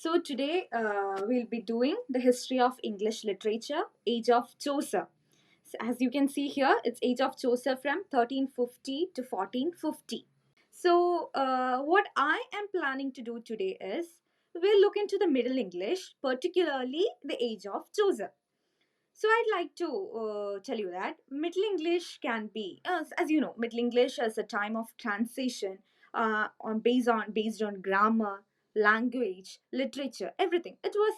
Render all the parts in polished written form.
So today we'll be doing the history of English literature, age of Chaucer. So as you can see here, it's age of Chaucer from 1350 to 1450. So what I am planning to do today is we'll look into the Middle English, particularly the age of Chaucer. So I'd like to tell you that Middle English can be, as you know, Middle English is a time of transition based on grammar, language, literature, everything. It was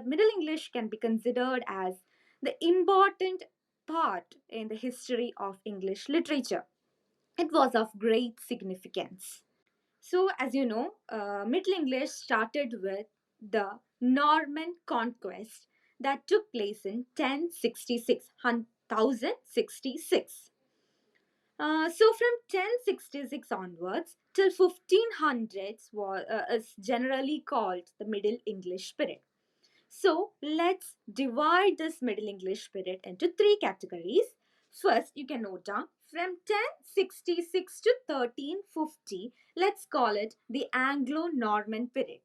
Middle English can be considered as the important part in the history of English literature. It was of great significance. So, as you know, Middle English started with the Norman conquest that took place in 1066, 1066. So, from 1066 onwards till 1500s is generally called the Middle English period. So let's divide this Middle English period into three categories. First, you can note down from 1066 to 1350, let's call it the Anglo-Norman period.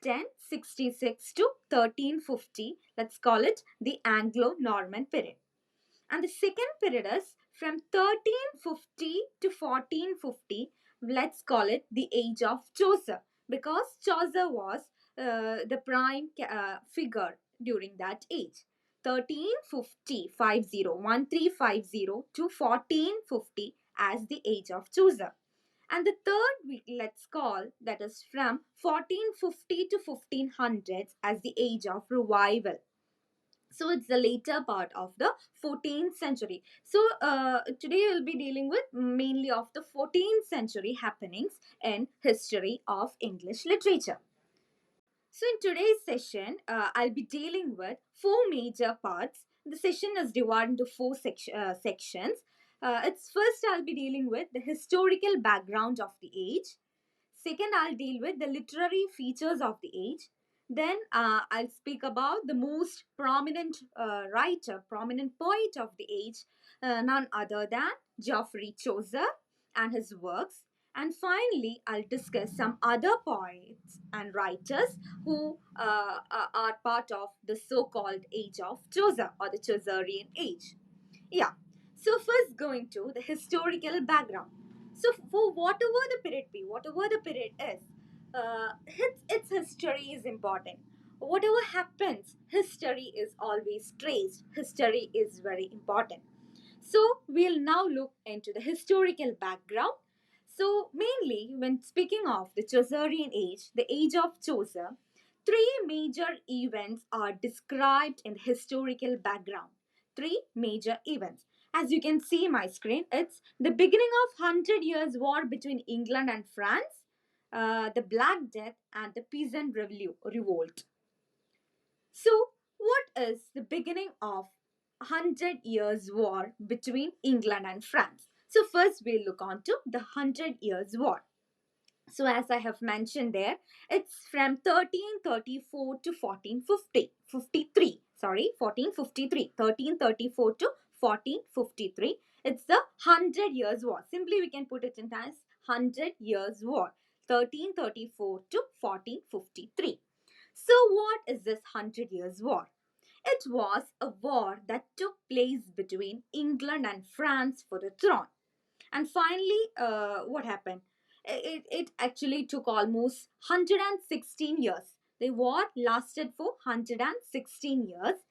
1066 to 1350, let's call it the Anglo-Norman period. And the second period is from 1350 to 1450. Let's call it the age of Chaucer because Chaucer was the prime figure during that age. 1350, 1350 to 1450 as the age of Chaucer. And the third let's call that is from 1450 to 1500s as the age of revival. So it's the later part of the 14th century. So today we'll be dealing with mainly of the 14th century happenings in history of English literature. So in today's session, I'll be dealing with four major parts. The session is divided into four sections. It's first I'll be dealing with the historical background of the age. Second, I'll deal with the literary features of the age. Then I'll speak about the most prominent writer, prominent poet of the age, none other than Geoffrey Chaucer and his works. And finally, I'll discuss some other poets and writers who are part of the so-called age of Chaucer or the Chaucerian age. Yeah. So first going to the historical background. So for whatever the period be, whatever the period is, its history is important. Whatever happens, history is always traced. History is very important. So we'll now look into the historical background. So mainly when speaking of the Chaucerian age, the age of Chaucer, three major events are described in the historical background. Three major events. As you can see my screen, it's the beginning of 100 Years' War between England and France, the Black Death, and the Peasant Revolt. So, what is the beginning of 100 Years' War between England and France? So, first we'll look on to the 100 Years' War. So, as I have mentioned there, it's from 1334 to 53. Sorry, 1453. 1334 to 1453. It's the 100 Years' War. Simply, we can put it in as 100 Years' War. 1334 to 1453. So, what is this 100 Years' War? It was a war that took place between England and France for the throne. And finally, what happened? It actually took almost 116 years. The war lasted for 116 years.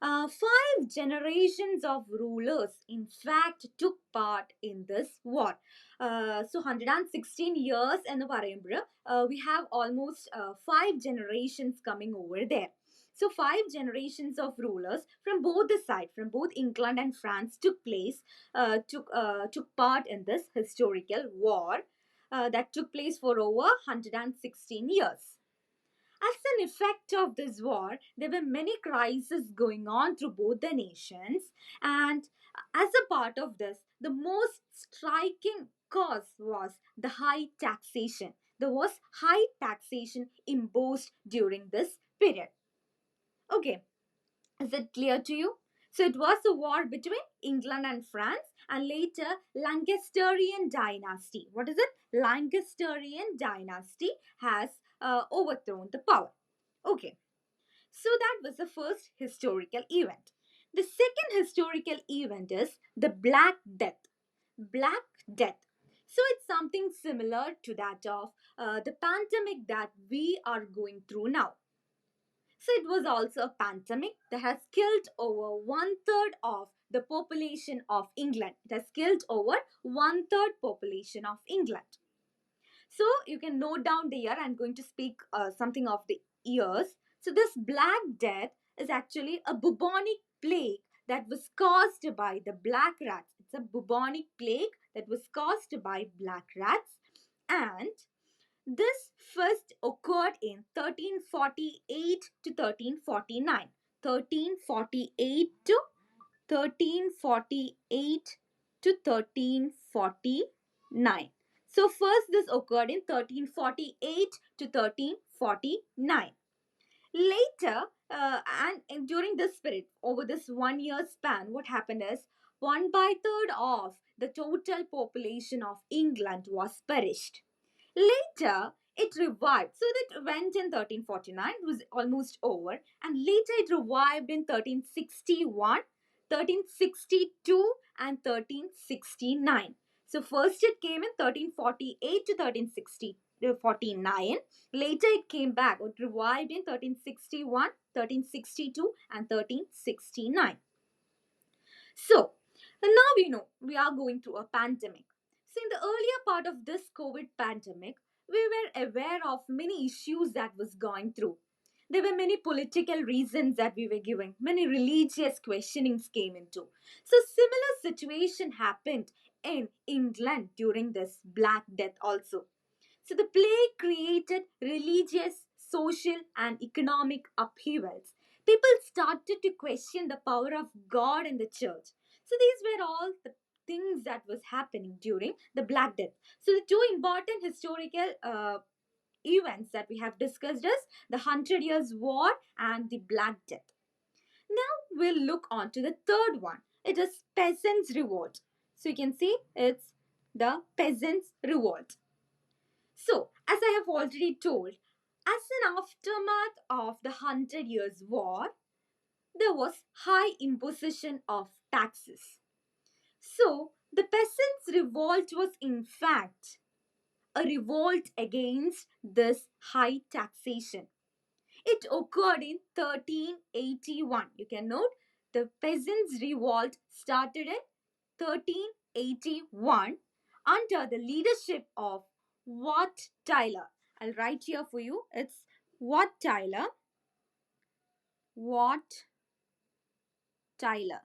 Five generations of rulers, in fact, took part in this war. So 116 years എന്ന് പറയുമ്പോൾ we have almost five generations coming over there. So five generations of rulers from both the side, from both England and France, took part in this historical war that took place for over 116 years. As an effect of this war, there were many crises going on through both the nations, and as a part of this, the most striking cause was the high taxation. There was high taxation imposed during this period. Okay, is it clear to you? So it was a war between England and France and later Lancastrian dynasty. What is it? Lancastrian dynasty has overthrown the power. Okay, so that was the first historical event. The second historical event is the Black Death. Black Death. So it's something similar to that of the pandemic that we are going through now. So it was also a pandemic that has killed over one third of the population of England. It has killed over one third population of England. So you can note down the year. I'm going to speak something of the years. So this Black Death is actually a bubonic plague that was caused by the black rats. It's a bubonic plague that was caused by black rats, and this first occurred in 1348 to 1349. 1348 to 1348 to 1349. So first this occurred in 1348 to 1349. Later, and during this period, over this 1 year span, what happened is one by third of the total population of England was perished. Later, it revived. So that went in 1349, it was almost over, and later it revived in 1361, 1362, and 1369. So first it came in 1348 to 1349. Later it came back, it revived in 1361, 1362, and 1369. So, now we know we are going through a pandemic. So, in the earlier part of this COVID pandemic, we were aware of many issues that was going through. There were many political reasons that we were giving, many religious questionings came into. So, similar situation happened in England during this Black Death also. So the plague created religious, social, and economic upheavals. People started to question the power of God and the church. So these were all the things that was happening during the Black Death. So the two important historical events that we have discussed is the Hundred Years' War and the Black Death. Now we'll look on to the third one. It is Peasants' Revolt. So you can see it's the Peasants' Revolt. So, as I have already told, as an aftermath of the Hundred Years' War, there was high imposition of taxes. So, the peasants' revolt was in fact a revolt against this high taxation. It occurred in 1381. You can note the peasants' revolt started in 1381 under the leadership of Wat Tyler. I'll write here for you. It's Wat Tyler. Wat Tyler.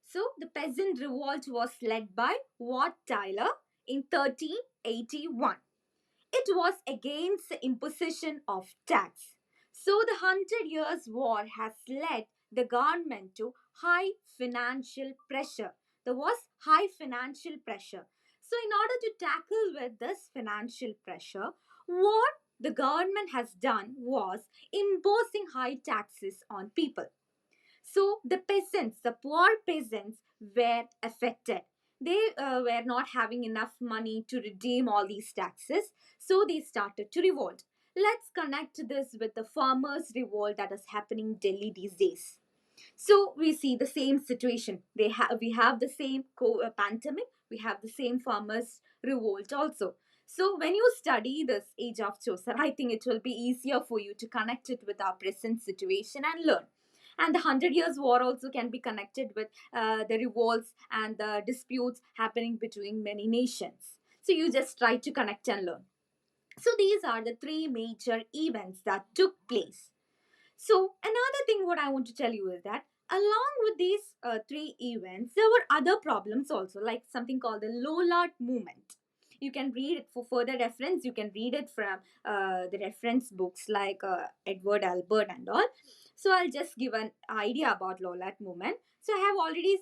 So the peasant revolt was led by Wat Tyler in 1381. It was against the imposition of tax. So the Hundred Years' War has led the government to high financial pressure. There was high financial pressure. So in order to tackle with this financial pressure, what the government has done was imposing high taxes on people. So the peasants, the poor peasants, were affected. They were not having enough money to redeem all these taxes, so they started to revolt. Let's connect this with the farmers' revolt that is happening in Delhi these days. So we see the same situation. We have the same pandemic. We have the same farmers' revolt also. So when you study this age of Chaucer, I think it will be easier for you to connect it with our present situation and learn. And the Hundred Years' War also can be connected with the revolts and the disputes happening between many nations. So you just try to connect and learn. So these are the three major events that took place. So another thing what I want to tell you is that along with these three events, there were other problems also, like something called the Lollard movement. You can read it for further reference. You can read it from the reference books like Edward Albert and all. So I'll just give an idea about Lollard movement. So I have already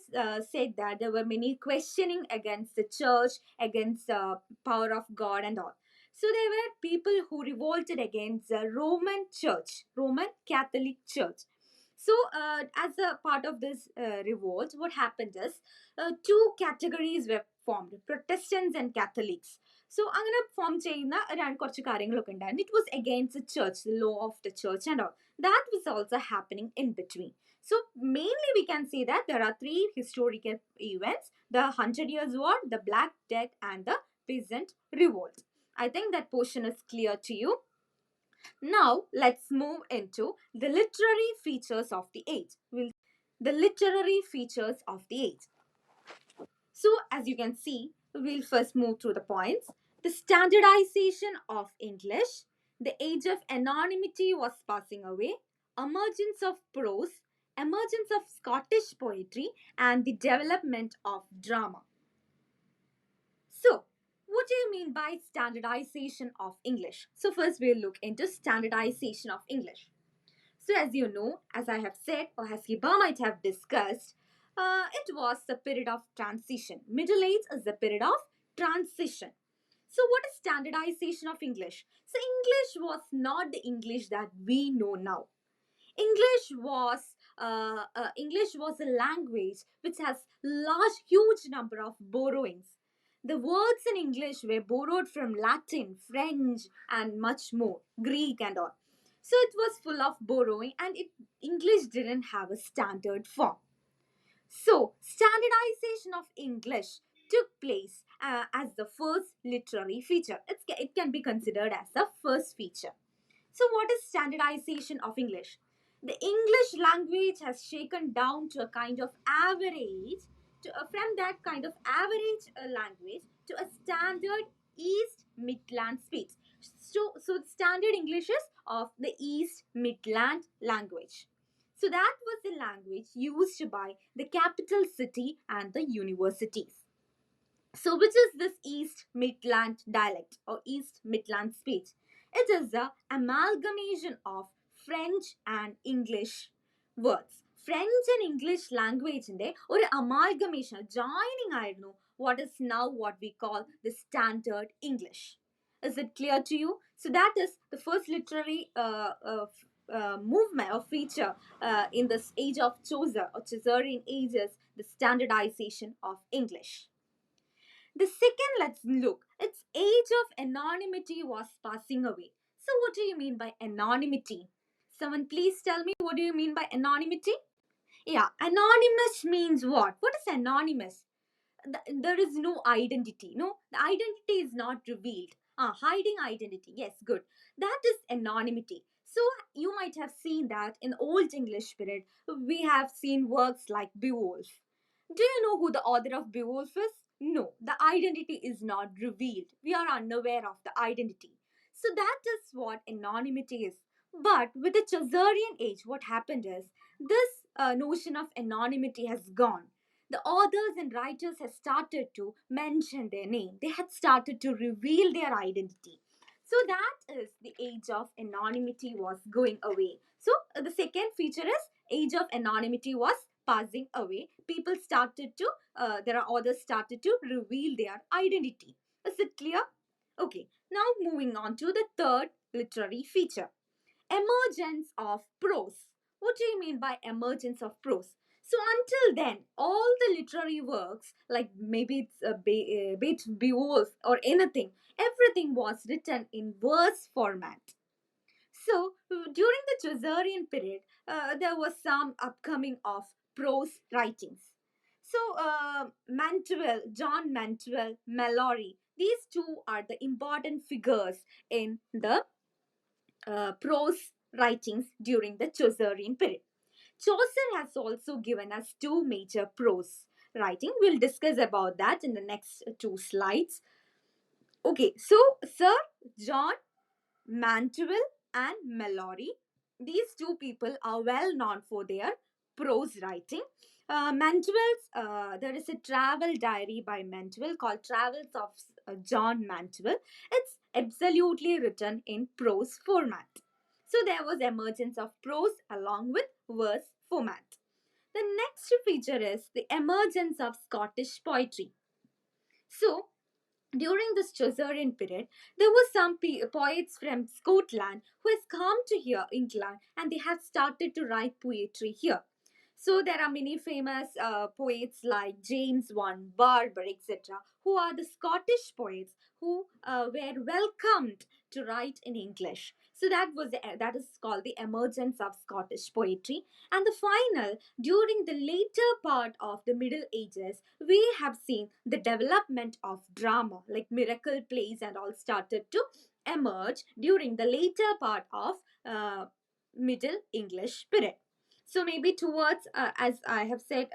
said that there were many questioning against the church, against the power of God and all. So there were people who revolted against the Roman Church, Roman Catholic Church. So, as a part of this revolt, what happened is two categories were formed: Protestants and Catholics. So അങ്ങനെ form ചെയ്യുന്ന കുറച്ച് കാര്യങ്ങളൊക്കെ ഉണ്ടായിരുന്നു. It was against the church, the law of the church and all. That was also happening in between. So mainly we can say that there are three historical events: the Hundred Years' War, the Black Death, and the Peasant Revolt. I think that portion is clear to you. Now let's move into the literary features of the age. The literary features of the age. So as you can see, we'll first move through the points. The standardization of English, the age of anonymity was passing away, emergence of prose, emergence of Scottish poetry, and the development of drama. So, what do you mean by standardization of English? So, first we'll look into standardization of English. So, as you know, as I have said, or as Hiba might have discussed, it was the period of transition. Middle age is the period of transition. So, what is standardization of English? So, English was not the English that we know now. English was a language which has huge number of borrowings. The words in English were borrowed from Latin, French, and much more, Greek and all. So it was full of borrowing, and English didn't have a standard form. So standardization of English took place as the first literary feature. It can be considered as the first feature. So, what is standardization of English? The English language has shaken down to a kind of average, from that kind of average language to a standard East Midland speech. So standard English is of the East Midland language. So that was the language used by the capital city and the universities. So, which is this East Midland dialect or East Midland speech? It is the amalgamation of French and English words. French and English language in or amalgamation, joining what is now what we call the standard English. Is it clear to you? So that is the first literary movement or feature in this age of Chaucer or Chaucerian ages, the standardization of English. The second, let's look, its age of anonymity was passing away. So, what do you mean by anonymity? Someone please tell me, what do you mean by anonymity? Yeah, anonymous means what? What is anonymous? There is no identity. No, the identity is not revealed. Hiding identity. Yes, good. That is anonymity. So you might have seen that in Old English period, we have seen works like Beowulf. Do you know who the author of Beowulf is? No, the identity is not revealed. We are unaware of the identity. So that is what anonymity is. But with the Chaucerian age, what happened is this notion of anonymity has gone. The authors and writers have started to mention their name. They had started to reveal their identity. So that is the age of anonymity was going away. So the second feature is age of anonymity was passing away. People started to, there are authors started to reveal their identity. Is it clear? Okay, now moving on to the third literary feature. Emergence of prose. What do you mean by emergence of prose? So until then, all the literary works, like maybe it's Beowulf or anything, everything was written in verse format. So during the Chaucerian period, there was some upcoming of prose writings. So John Mantwell, Mallory, these two are the important figures in the prose writings during the Chaucerian period. Chaucer has also given us two major prose writing. We'll discuss about that in the next two slides. Okay, so Sir John Mantwell and Mallory, these two people are well known for their prose writing. There is a travel diary by Mantwell called Travels of John Mantwell. It's absolutely written in prose format. So there was emergence of prose along with verse format. The next feature is the emergence of Scottish poetry. So during this Chaucerian period, there were some poets from Scotland who has come to here, England, and they have started to write poetry here. So there are many famous poets like James One, Barber, etc., who are the Scottish poets who were welcomed to write in English. So that is called the emergence of Scottish poetry. And the final, during the later part of the Middle Ages, we have seen the development of drama, like miracle plays and all started to emerge during the later part of Middle English period. So maybe towards, as I have said,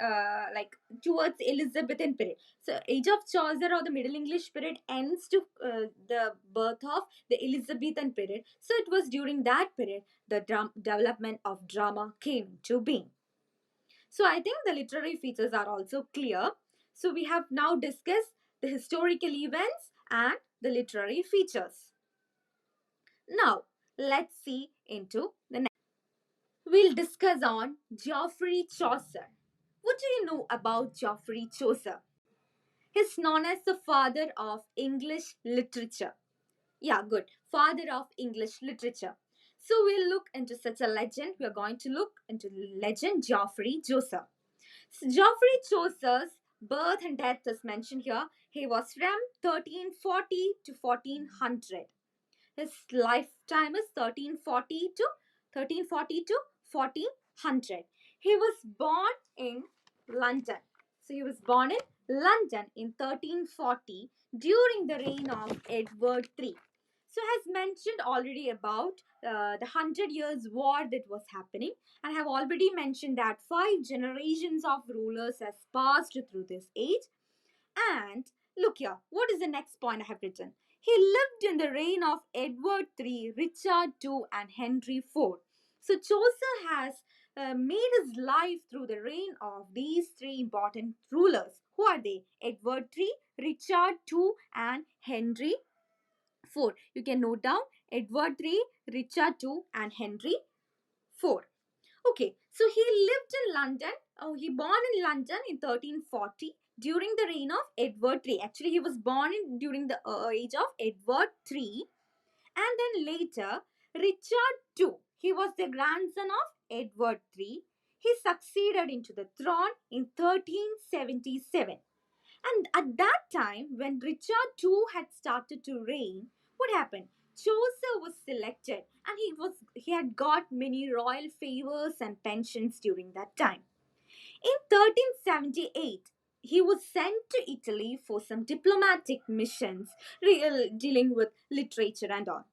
like towards Elizabethan period. So age of Chaucer or the Middle English period ends to the birth of the Elizabethan period. So it was during that period the development of drama came to being. So I think the literary features are also clear. So we have now discussed the historical events and the literary features. Now let's see into the next. We'll discuss on Geoffrey Chaucer. What do you know about Geoffrey Chaucer? He's known as the father of English literature. Yeah, good. Father of English literature. So we'll look into such a legend. We are going to look into the legend Geoffrey Chaucer. So Geoffrey Chaucer's birth and death is mentioned here. He was from 1340 to 1400. His lifetime is 1340 to 1400. He was born in London. So he was born in London in 1340 during the reign of Edward III. So as mentioned already about the 100 Years War that was happening, and I have already mentioned that 5 generations of rulers has passed through this age. And look here, what is the next point I have written? He lived in the reign of Edward III, Richard II, and Henry IV. So Chaucer has made his life through the reign of these three important rulers. Who are they? Edward III, Richard II, and Henry IV. You can note down Edward III, Richard II, and Henry IV. Okay, so he lived in London. Oh, he born in London in 1340 during the reign of Edward III. Actually, he was born during the age of Edward III, and then later Richard II. He was the grandson of Edward III. He succeeded into the throne in 1377. And at that time, when Richard II had started to reign, what happened? Chaucer was selected, and he had got many royal favors and pensions during that time. In 1378, he was sent to Italy for some diplomatic missions dealing with literature and all.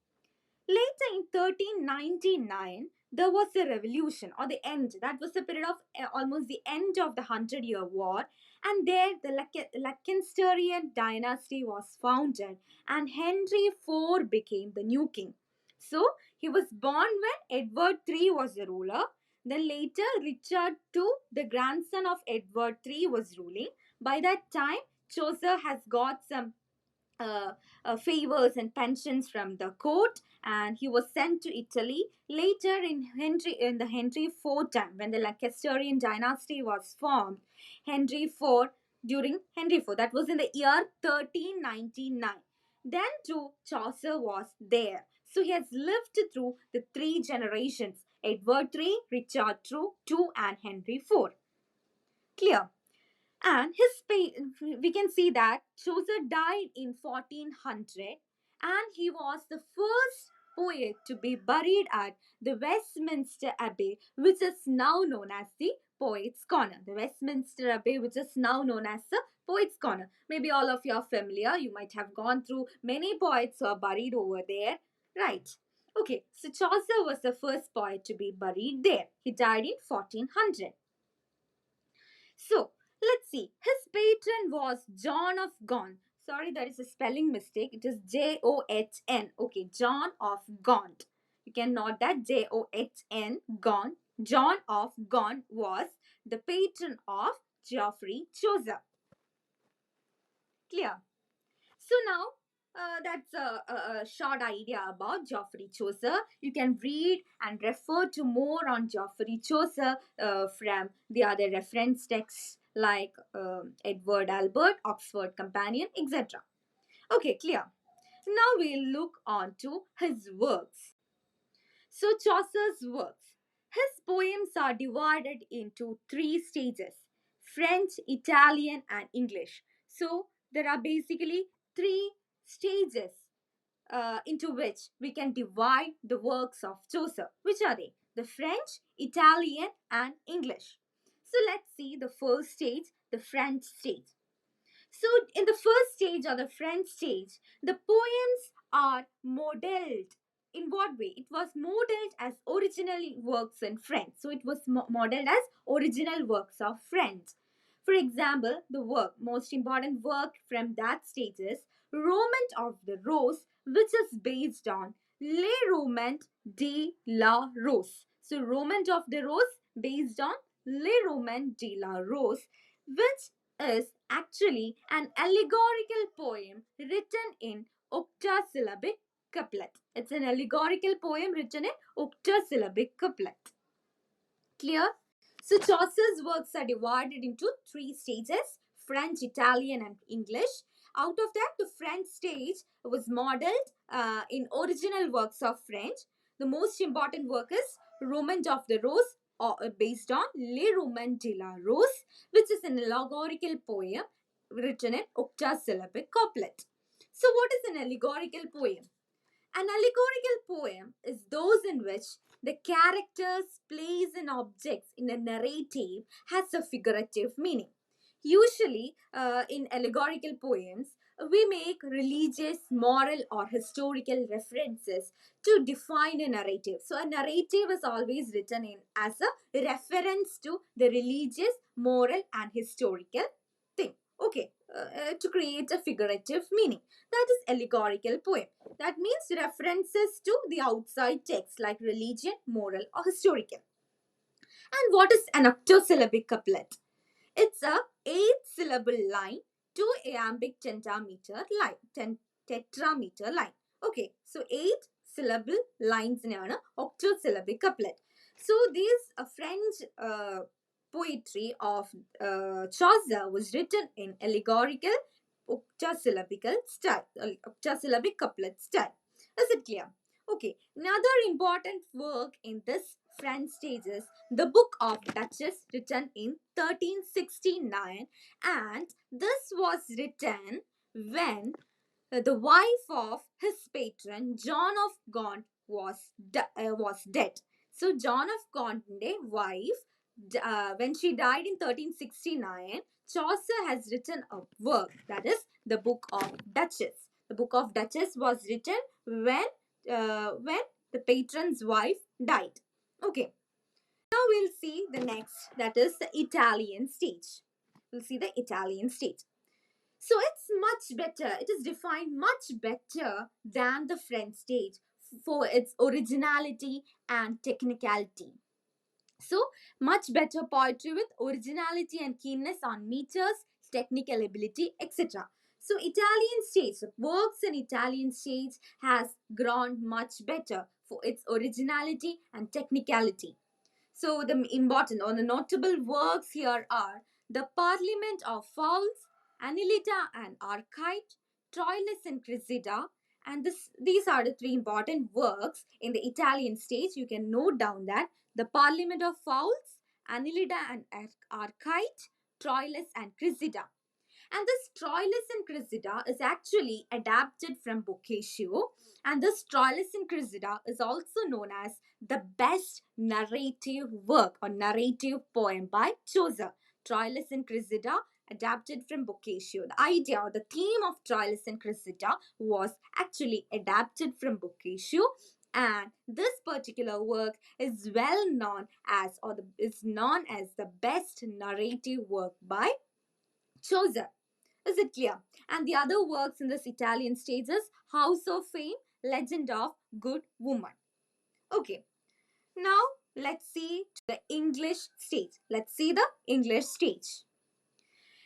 Later in 1399, there was a revolution or the end. That was the period of almost the end of the 100 Year War. And there the Lancasterian dynasty was founded and Henry IV became the new king. So he was born when Edward III was the ruler. Then later Richard II, the grandson of Edward III, was ruling. By that time, Chaucer has got some uh, favors and pensions from the court, and he was sent to Italy. Later in the Henry IV time, when the Lancasterian dynasty was formed, Henry IV during Henry IV, that was in the year 1399. Then too Chaucer was there. So he has lived through the 3 generations: Edward III, Richard II, and Henry IV. Clear? And we can see that Chaucer died in 1400, and he was the first poet to be buried at the Westminster Abbey, which is now known as the Poets' Corner. The Westminster Abbey, which is now known as the Poets' Corner. Maybe all of you are familiar. You might have gone through many poets who are buried over there, right? Okay, so Chaucer was the first poet to be buried there. He died in 1400. So let's see. His patron was John of Gaunt. Sorry, there is a spelling mistake. It is John. Okay, John of Gaunt. You can note that John, Gaunt. John of Gaunt was the patron of Geoffrey Chaucer. Clear? So now that's a short idea about Geoffrey Chaucer. You can read and refer to more on Geoffrey Chaucer from the other reference texts like Edward Albert, Oxford Companion, etc. Okay, clear. Now we'll look on to his works. So Chaucer's works. His poems are divided into three stages: French, Italian, and English. So there are basically three stages into which we can divide the works of Chaucer. Which are they? The French, Italian, and English. So let's see the first stage, the French stage. So, in the first stage or the French stage, the poems are modeled. In what way? It was modeled as original works in French. So, it was modeled as original works of French. For example, the most important work from that stage is Roman of the Rose, which is based on Le Roman de la Rose. So, Roman of the Rose based on Le Roman de la Rose, which is actually an allegorical poem written in octasyllabic couplet. It's an allegorical poem written in octasyllabic couplet. Clear? So Chaucer's works are divided into three stages: French, Italian, and English. Out of that, the French stage was modeled in original works of French. The most important work is Roman of the Rose, based on Le Roman de la Rose, which is an allegorical poem written in octasyllabic couplet. So, what is an allegorical poem? An allegorical poem is those in which the characters, place, and objects in a narrative has a figurative meaning. Usually, in allegorical poems, we make religious, moral, or historical references to define a narrative. So, a narrative is always written in as a reference to the religious, moral, and historical thing. Okay, to create a figurative meaning. That is allegorical poem. That means references to the outside text like religion, moral, or historical. And what is an octosyllabic couplet? It's a 8-syllable line, 2 iambic tetrameter line. Okay, so 8-syllable lines in an octosyllabic couplet. So these French poetry of Chaucer was written in allegorical octosyllabic style, octosyllabic couplet style. Is it clear? Okay, another important work in this French stage is the Book of Duchess, written in 1369, and this was written when the wife of his patron John of Gaunt was dead. So John of Gaunt's wife, when she died in 1369, Chaucer has written a work, that is the Book of Duchess. The Book of Duchess was written when the patron's wife died. Okay. Now we'll see the next, that is the Italian stage. We'll see the Italian stage. So it's much better, it is defined much better than the French stage for its originality and technicality. So, much better poetry with originality and keenness on meters, technical ability, etc. So, Italian stage, works in Italian stage has grown much better for its originality and technicality. So the important or the notable works here are the Parliament of Fowls, Annalita and Archite, Troilus and Cressida, and these are the three important works in the Italian stage. You can note down that the Parliament of Fowls, Annalita and Archite, Troilus and Cressida. And this Troilus and Cressida is actually adapted from Boccaccio. And this Troilus and Cressida is also known as the best narrative work or narrative poem by Chaucer. Troilus and Cressida adapted from Boccaccio. The idea or the theme of Troilus and Cressida was actually adapted from Boccaccio, and this particular work is well known as is known as the best narrative work by Chaucer. Is it clear? And the other works in this Italian stage is House of Fame, Legend of Good Woman. Okay, now let's see the English stage. Let's see the English stage.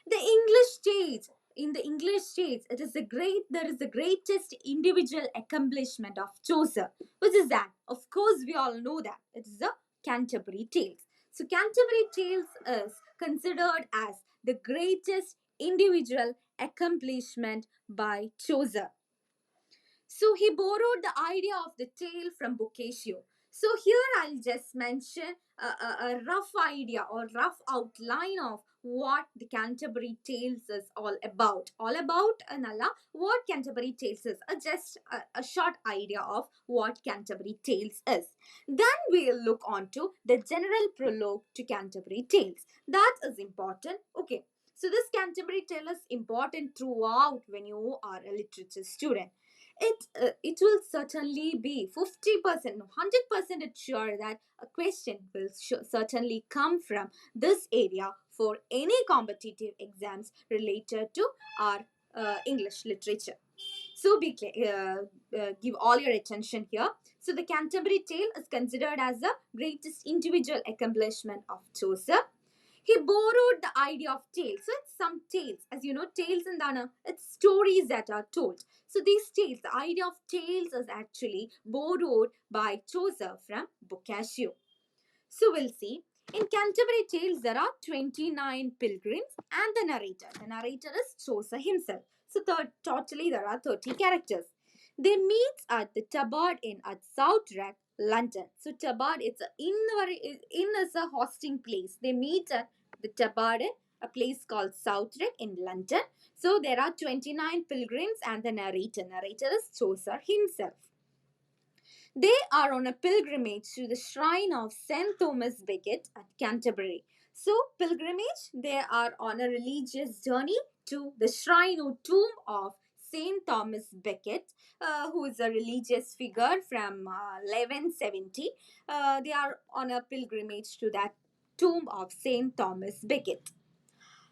The English stage. In the English stage, there is the greatest individual accomplishment of Chaucer, which is that, of course, we all know that it is the Canterbury Tales. So, Canterbury Tales is considered as the greatest individual accomplishment by Chaucer. So he borrowed the idea of the tale from Boccaccio. So here I'll just mention a rough idea or rough outline of what the Canterbury Tales is all about. All about, Nala, what Canterbury Tales is. Just a short idea of what Canterbury Tales is. Then we'll look on to the general prologue to Canterbury Tales. That is important. Okay. So this Canterbury Tale is important throughout when you are a literature student. It will certainly be 50%, 100% it's sure that a question will certainly come from this area for any competitive exams related to our English literature. So give all your attention here. So the Canterbury Tale is considered as the greatest individual accomplishment of Chaucer. He borrowed the idea of tales. So it's some tales. As you know, tales in Dana, it's stories that are told. So these tales, the idea of tales is actually borrowed by Chaucer from Boccaccio. So we'll see. In Canterbury Tales, there are 29 pilgrims and the narrator. The narrator is Chaucer himself. So totally there are 30 characters. They meet at the Tabard Inn at Southwark, London. So Tabard, it's a inn is a hosting place. They meet at the Tabard Inn, a place called Southwark in London. So there are 29 pilgrims and the narrator. Narrator is Chaucer himself. They are on a pilgrimage to the shrine of St. Thomas Becket at Canterbury. So, pilgrimage, they are on a religious journey to the shrine or tomb of St. Thomas Becket, who is a religious figure from 1170. They are on a pilgrimage to that tomb of St. Thomas Becket.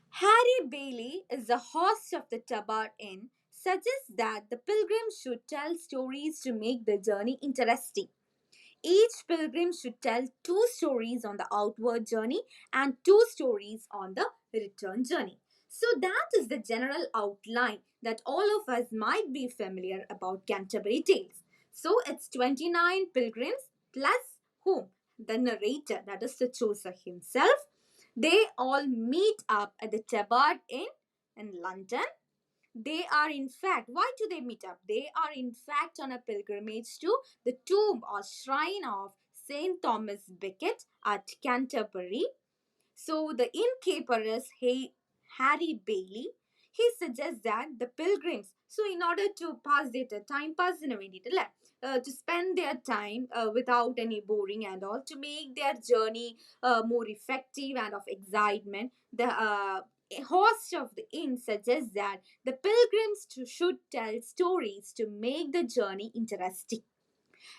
Harry Bailey is the host of the Tabard Inn, suggests that the pilgrims should tell stories to make the journey interesting. Each pilgrim should tell two stories on the outward journey and two stories on the return journey. So that is the general outline that all of us might be familiar about Canterbury Tales. So it's 29 pilgrims plus whom? The narrator, that is the Chaucer himself. They all meet up at the Tabard Inn in London. They are in fact, why do they meet up? They are in fact on a pilgrimage to the tomb or shrine of St. Thomas Becket at Canterbury. So the innkeeper is Harry Bailey. He suggests that the pilgrims, so in order to pass their time, pass in a way, to spend their time without any boring and all, to make their journey more effective and of excitement, the host of the inn suggests that the pilgrims should tell stories to make the journey interesting,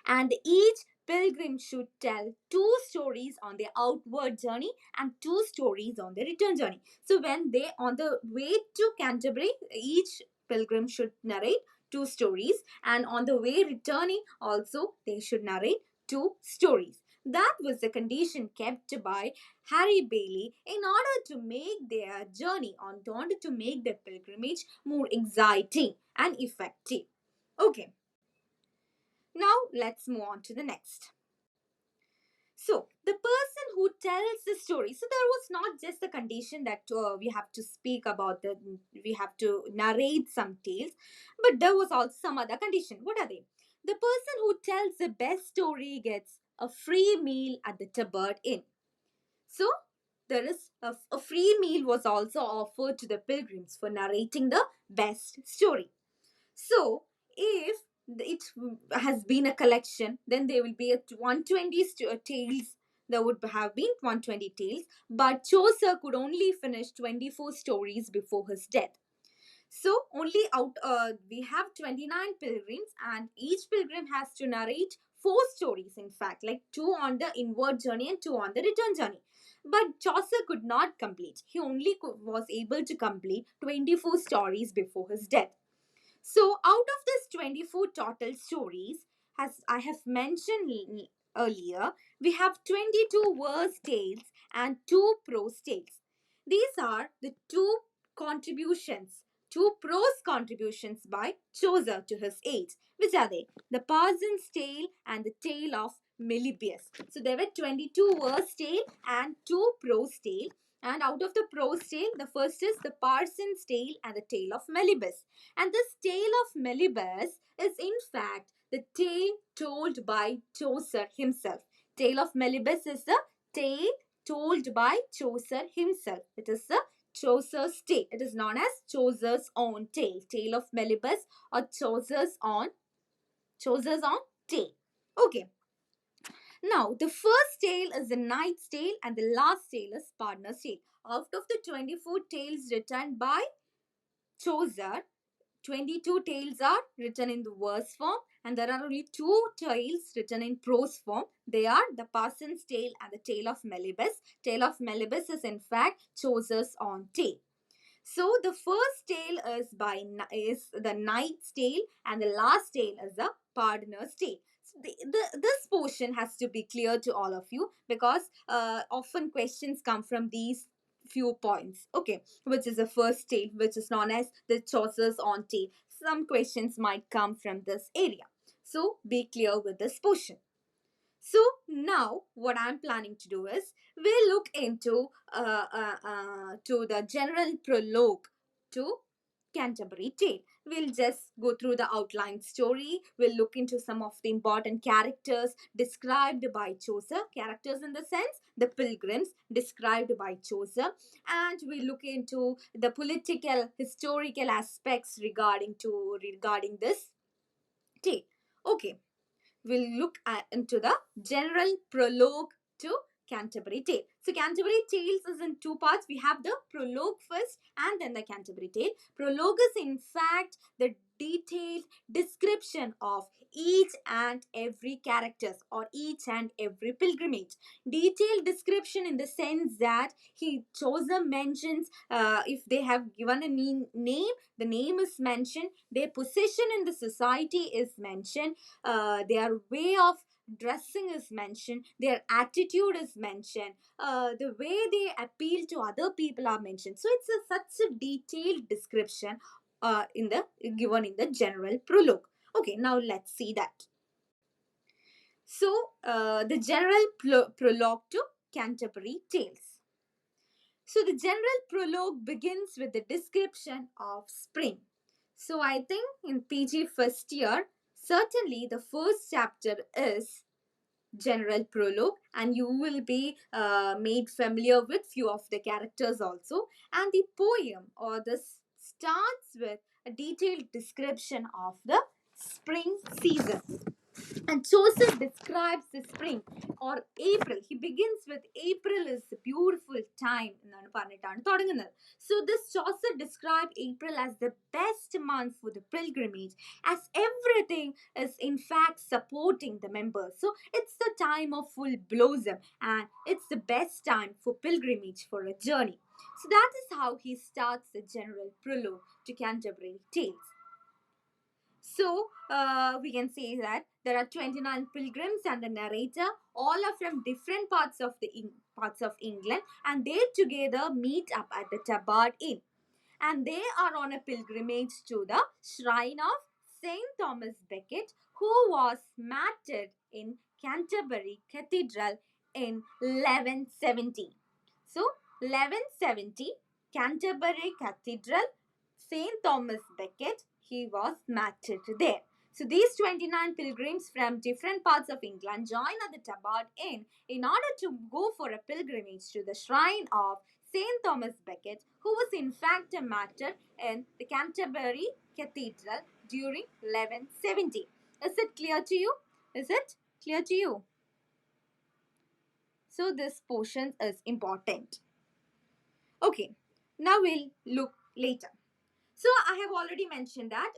and each pilgrim should tell two stories on their outward journey and two stories on their return journey. So when they on the way to Canterbury, each pilgrim should narrate two stories, and on the way returning also they should narrate two stories. That was the condition kept by Harry Bailey in order to make their journey, in order to make their pilgrimage more exciting and effective. Okay, now let's move on to the next. So, the person who tells the story, so there was not just the condition that we have to speak about we have to narrate some tales, but there was also some other condition. What are they? The person who tells the best story gets a free meal at the Tabard Inn. So, there is a free meal was also offered to the pilgrims for narrating the best story. So, if it has been a collection, then there will be a 120 tales. There would have been 120 tales, but Chaucer could only finish 24 stories before his death. So only we have 29 pilgrims, and each pilgrim has to narrate four stories. In fact, like two on the inward journey and two on the return journey. But Chaucer could not complete. He only was able to complete 24 stories before his death. So, out of this 24 total stories, as I have mentioned earlier, we have 22 verse tales and 2 prose tales. These are the two prose contributions by Chaucer to his age. Which are they? The Parson's Tale and the Tale of Melibœus. So, there were 22 verse tale and 2 prose tale. And out of the prose tale, the first is the Parson's Tale and the Tale of Melibœus. And this tale of Melibœus is in fact the tale told by Chaucer himself. Tale of Melibus is the tale told by Chaucer himself. It is the Chaucer's tale. It is known as Chaucer's own tale. Tale of Melibus or Chaucer's own tale. Okay. Now, the first tale is the Knight's Tale and the last tale is Partner's Tale. Out of the 24 tales written by Chaucer, 22 tales are written in the verse form and there are only two tales written in prose form. They are the Parson's Tale and the Tale of Melibus. Tale of Melibus is in fact Chaucer's own tale. So the first tale is the Knight's Tale and the last tale is the Pardoner's Tale. So this portion has to be clear to all of you because often questions come from these few points. Okay, which is the first tale, which is known as the Chaucer's own tale. Some questions might come from this area. So be clear with this portion. So now what I'm planning to do is we'll look into to the general prologue to Canterbury Tale. We'll just go through the outline story. We'll look into some of the important characters described by Chaucer. Characters in the sense the pilgrims described by Chaucer, and we look into the political, historical aspects regarding this tale. Okay, we'll look into the general prologue to Canterbury Tale. So Canterbury Tales is in two parts. We have the prologue first and then the Canterbury Tale. Prologue is in fact the detailed description of each and every characters or each and every pilgrimage. Detailed description in the sense that he Chaucer mentions if they have given a name, the name is mentioned, their position in the society is mentioned, their way of dressing is mentioned, their attitude is mentioned, the way they appeal to other people are mentioned. So it's such a detailed description in the given in the general prologue. Okay, now let's see that. So the general prologue to Canterbury Tales. So the general prologue begins with the description of spring. So I think in PG first year, certainly the first chapter is general prologue and you will be made familiar with few of the characters also, and the poem or this starts with a detailed description of the spring season. And Chaucer describes the spring or April. He begins with April is a beautiful time. So this Chaucer described April as the best month for the pilgrimage, as everything is in fact supporting the members. So it's the time of full blossom and it's the best time for pilgrimage for a journey. So that is how he starts the general prologue to Canterbury Tales. So we can say that there are 29 pilgrims and the narrator. All are from different parts of parts of England, and they together meet up at the Tabard Inn, and they are on a pilgrimage to the shrine of Saint Thomas Becket, who was martyred in Canterbury Cathedral in 1170. So 1170, Canterbury Cathedral, Saint Thomas Becket, he was martyred there. So these 29 pilgrims from different parts of England join at the Tabard Inn in order to go for a pilgrimage to the shrine of Saint Thomas Becket, who was in fact a martyr in the Canterbury Cathedral during 1170. Is it clear to you? Is it clear to you? So this portion is important. Okay, now we'll look later. So I have already mentioned that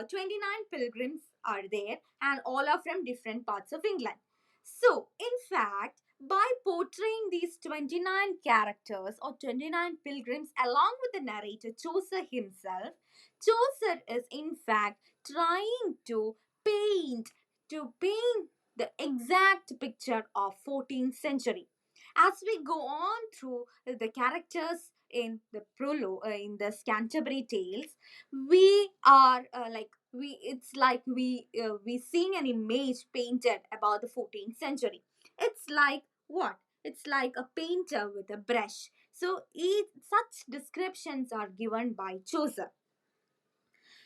29 pilgrims are there and all are from different parts of England. So in fact, by portraying these 29 characters or 29 pilgrims along with the narrator Chaucer himself, Chaucer is in fact trying paint to paint the exact picture of 14th century. As we go on through the characters in the prologue in the Canterbury Tales, we are it's like we seeing an image painted about the 14th century. It's like what? It's like a painter with a brush. So such descriptions are given by Chaucer.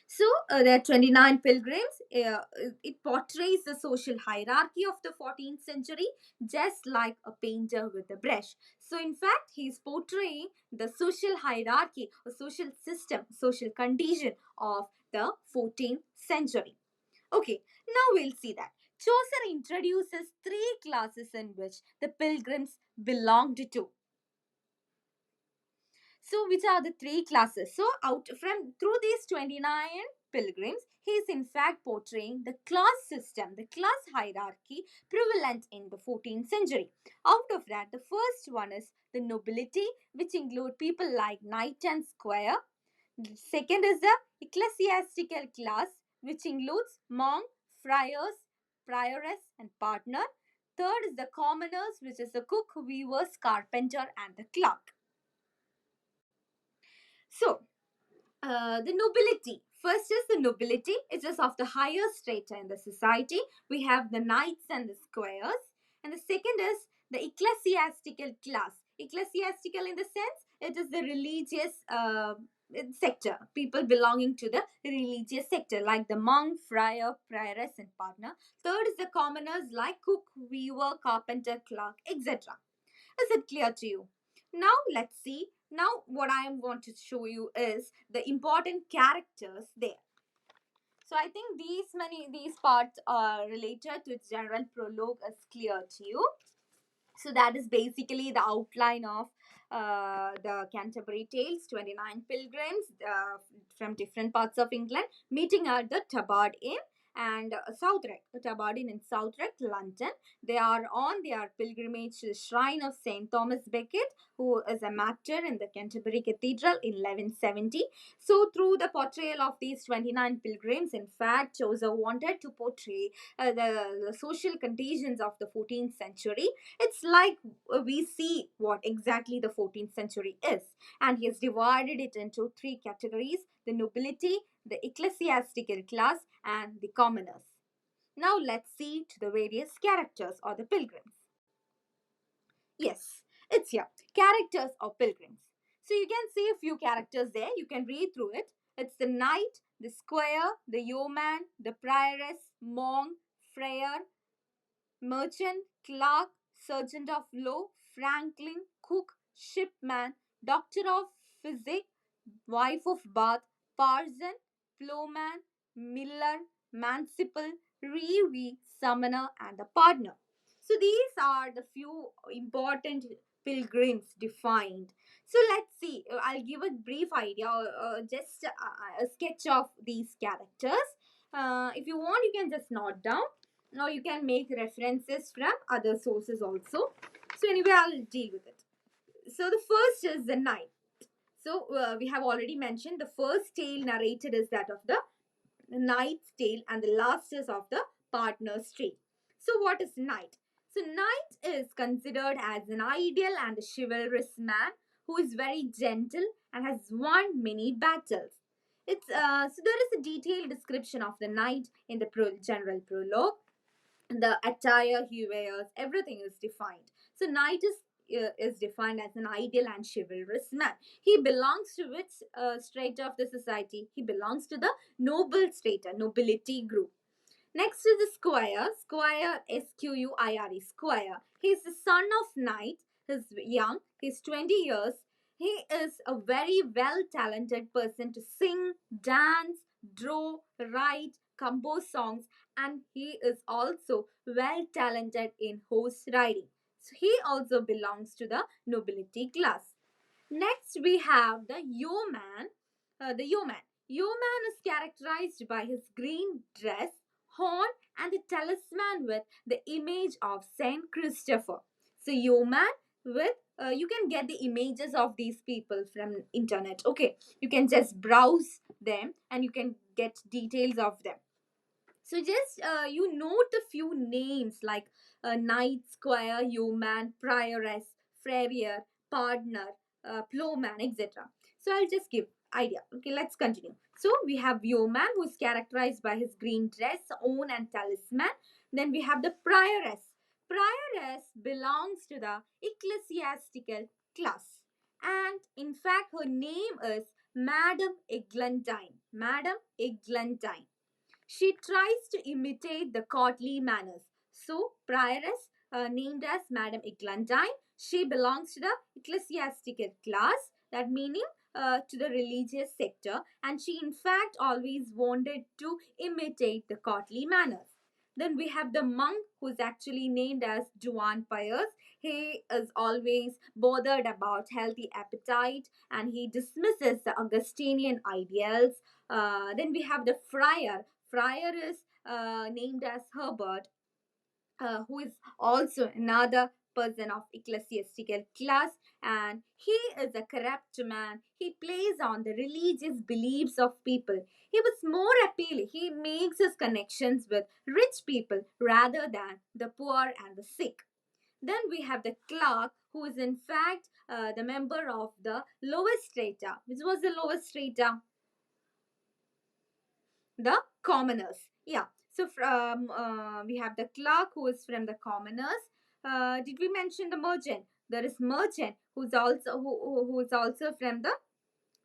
So there are 29 pilgrims. It portrays the social hierarchy of the 14th century, just like a painter with a brush. So in fact, he's portraying the social hierarchy, a social system, social condition of the 14th century. Okay, now we'll see that. Chaucer introduces three classes in which the pilgrims belonged to. So, which are the three classes? So, out from through these 29 pilgrims, he is in fact portraying the class system, the class hierarchy prevalent in the 14th century. Out of that, the first one is the nobility, which include people like knight and squire. The second is the ecclesiastical class, which includes monk, friars, prioress, and partner. Third is the commoners, which is the cook, weavers, carpenter, and the clerk. So, the nobility. First is the nobility. It is of the higher strata in the society. We have the knights and the squires. And the second is the ecclesiastical class. Ecclesiastical in the sense it is the religious sector. People belonging to the religious sector like the monk, friar, prioress and partner. Third is the commoners like cook, weaver, carpenter, clerk, etc. Is it clear to you? Now let's see. Now what I am going to show you is the important characters there. So I think these parts are related to its general prologue is clear to you. So that is basically the outline of the Canterbury Tales, 29 pilgrims from different parts of England meeting at the Tabard Inn and Southwark, Tabard Inn in Southwark, London. They are on their pilgrimage to the shrine of St. Thomas Becket, who is a martyr in the Canterbury Cathedral in 1170. So through the portrayal of these 29 pilgrims, in fact, Chaucer wanted to portray the social contagions of the 14th century. It's like we see what exactly the 14th century is, and he has divided it into three categories: the nobility, the ecclesiastical class, and the commoners. Now let's see to the various characters or the pilgrims. Yes, it's here. Characters of pilgrims. So you can see a few characters there. You can read through it. It's the knight, the squire, the yeoman, the prioress, monk, friar, merchant, clerk, sergeant of law, franklin, cook, shipman, doctor of physic, wife of bath, parson, plowman, miller, manciple, reeve, summoner, and the partner. So these are the few important pilgrims defined. So let's see. I'll give a brief idea or just a sketch of these characters. If you want, you can just note down or you can make references from other sources also. So anyway, I'll deal with it. So the first is the knight. So we have already mentioned the first tale narrated is that of the knight's tale and the last is of the partner's tale. So what is knight? So knight is considered as an ideal and a chivalrous man who is very gentle and has won many battles. It's so there is a detailed description of the knight in the general prologue. The attire he wears, everything is defined. So knight is defined as an ideal and chivalrous man. He belongs to which strata of the society? He belongs to the noble strata, nobility group. Next is the squire. Squire, Squire. Squire. He's the son of knight. He's young. He's 20 years. He is a very well talented person to sing, dance, draw, write, compose songs, and he is also well talented in horse riding. So he also belongs to the nobility class. Next, we have the yeoman. The yeoman. Yeoman is characterized by his green dress, horn, and the talisman with the image of Saint Christopher. So yeoman with you can get the images of these people from internet. Okay, you can just browse them and you can get details of them. So just you note a few names like knight, squire, yeoman, prioress, farrier, partner, plowman, etc. So I'll just give idea. Okay, let's continue. So we have yeoman who is characterized by his green dress, own and talisman. Then we have the prioress. Prioress belongs to the ecclesiastical class. And in fact, her name is Madam Eglantine. Madam Eglantine. She tries to imitate the courtly manners. So, prioress, named as Madam Eglantine, she belongs to the ecclesiastical class, that meaning to the religious sector, and she in fact always wanted to imitate the courtly manners. Then we have the monk who is actually named as Juan Pius. He is always bothered about healthy appetite and he dismisses the Augustinian ideals. Then we have the friar. Friar is named as Herbert, who is also another person of ecclesiastical class, and he is a corrupt man. He plays on the religious beliefs of people. He was more appealing. He makes his connections with rich people rather than the poor and the sick. Then we have the clerk, who is in fact the member of the lowest strata. Which was the lowest strata? The commoners. Yeah. So from we have the clerk who is from the commoners. Did we mention the merchant? There is merchant who is also from the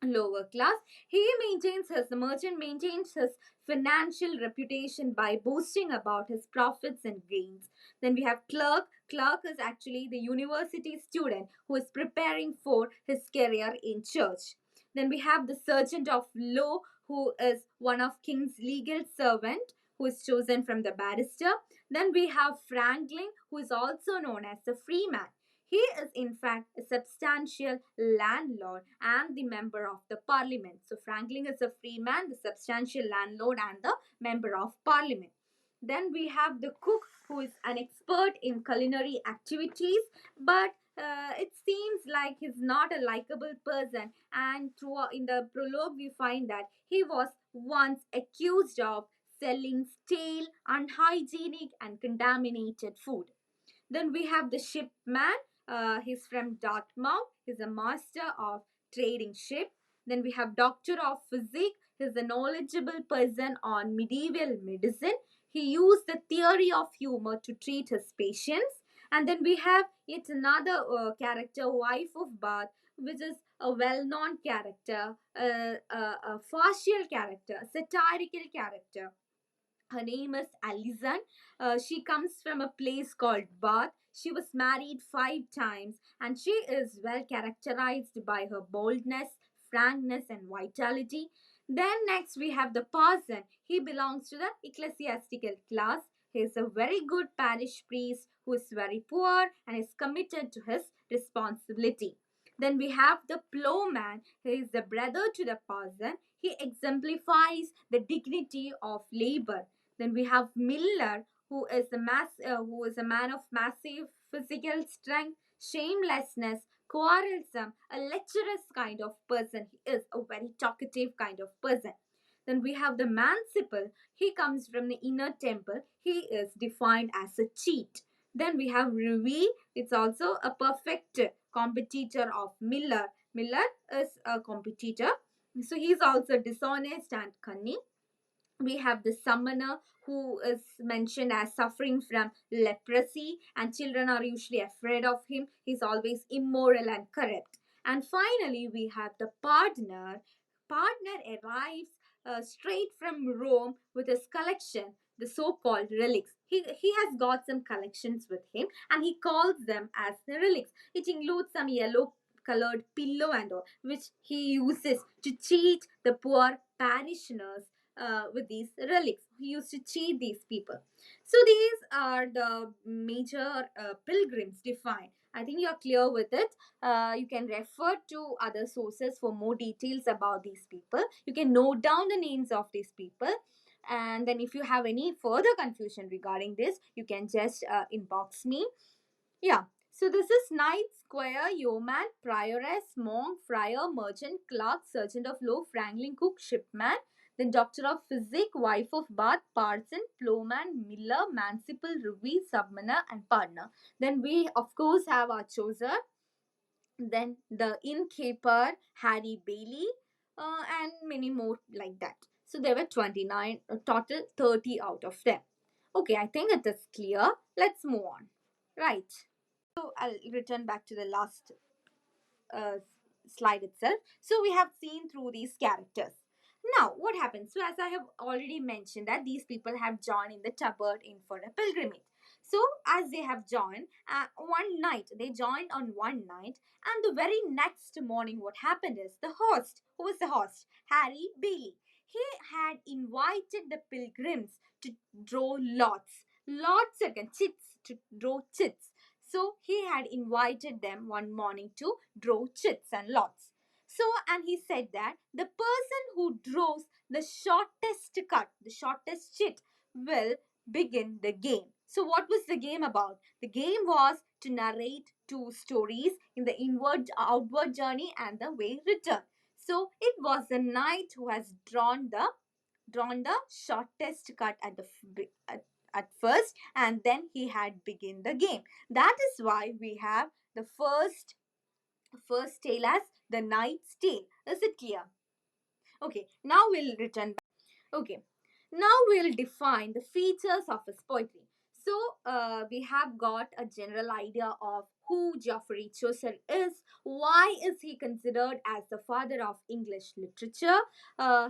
lower class. The merchant maintains his financial reputation by boasting about his profits and gains. Then we have clerk. Clerk is actually the university student who is preparing for his career in church. Then we have the sergeant of law, who is one of king's legal servant, who is chosen from the barrister. Then we have Franklin, who is also known as the freeman. He is, in fact, a substantial landlord and the member of the parliament. So, Franklin is a freeman, the substantial landlord, and the member of parliament. Then we have the cook, who is an expert in culinary activities, but it seems like he's not a likable person. And throughout in the prologue, we find that he was once accused of selling stale, unhygienic, and contaminated food. Then we have the shipman. He's from Dartmouth. He's a master of trading ship. Then we have doctor of physics. He's a knowledgeable person on medieval medicine. He used the theory of humor to treat his patients. And then we have yet another character, wife of Bath, which is a well-known character, a farcical character, satirical character. Her name is Alison. She comes from a place called Bath. She was married 5 times and she is well characterized by her boldness, frankness, and vitality. Then, next, we have the parson. He belongs to the ecclesiastical class. He is a very good parish priest who is very poor and is committed to his responsibility. Then we have the plowman. He is the brother to the parson. He exemplifies the dignity of labor. Then we have Miller, who is a man of massive physical strength, shamelessness, quarrelsome, a lecherous kind of person. He is a very talkative kind of person. Then we have the Manciple. He comes from the inner temple. He is defined as a cheat. Then we have Ruby. It's also a perfect competitor of Miller. Miller is a competitor. So he's also dishonest and cunning. We have the summoner, who is mentioned as suffering from leprosy, and children are usually afraid of him. He's always immoral and corrupt. And finally, we have the partner. Partner arrives straight from Rome with his collection, the so-called relics. He has got some collections with him and he calls them as the relics. It includes some yellow colored pillow and all, which he uses to cheat the poor parishioners with these relics. He used to cheat these people. So these are the major pilgrims defined. I think you're clear with it. You can refer to other sources for more details about these people. You can note down the names of these people. And then if you have any further confusion regarding this, you can just inbox me. Yeah. So this is knight, squire, yeoman, prioress, monk, friar, merchant, clerk, sergeant of law, Franklin, cook, shipman, then doctor of physic, wife of Bath, parson, plowman, miller, manciple, ruby, submanner, and partner. Then we of course have our Chaucer, then the innkeeper, Harry Bailey, and many more like that. So there were 29, total 30 out of them. Okay, I think it is clear. Let's move on. Right. So I'll return back to the last uh, slide itself. So we have seen through these characters. Now, what happens? So, as I have already mentioned, that these people have joined in the tabard in for a pilgrimage. So, as they have joined, one night, they joined on one night, and the very next morning, what happened is the host, who was the host? Harry Bailey. He had invited the pilgrims to draw lots again, chits, to draw chits. So, he had invited them one morning to draw chits and lots. So, and he said that the person who draws the shortest cut, the shortest chit, will begin the game. So, what was the game about? The game was to narrate two stories in the inward outward journey and the way return. So, it was the knight who has drawn the shortest cut at first, and then he had begin the game. That is why we have the first tale as the knight's tale. Is it clear? Okay, now we'll return. Okay, now we'll define the features of his poetry. So, we have got a general idea of who Geoffrey Chaucer is, why is he considered as the father of English literature,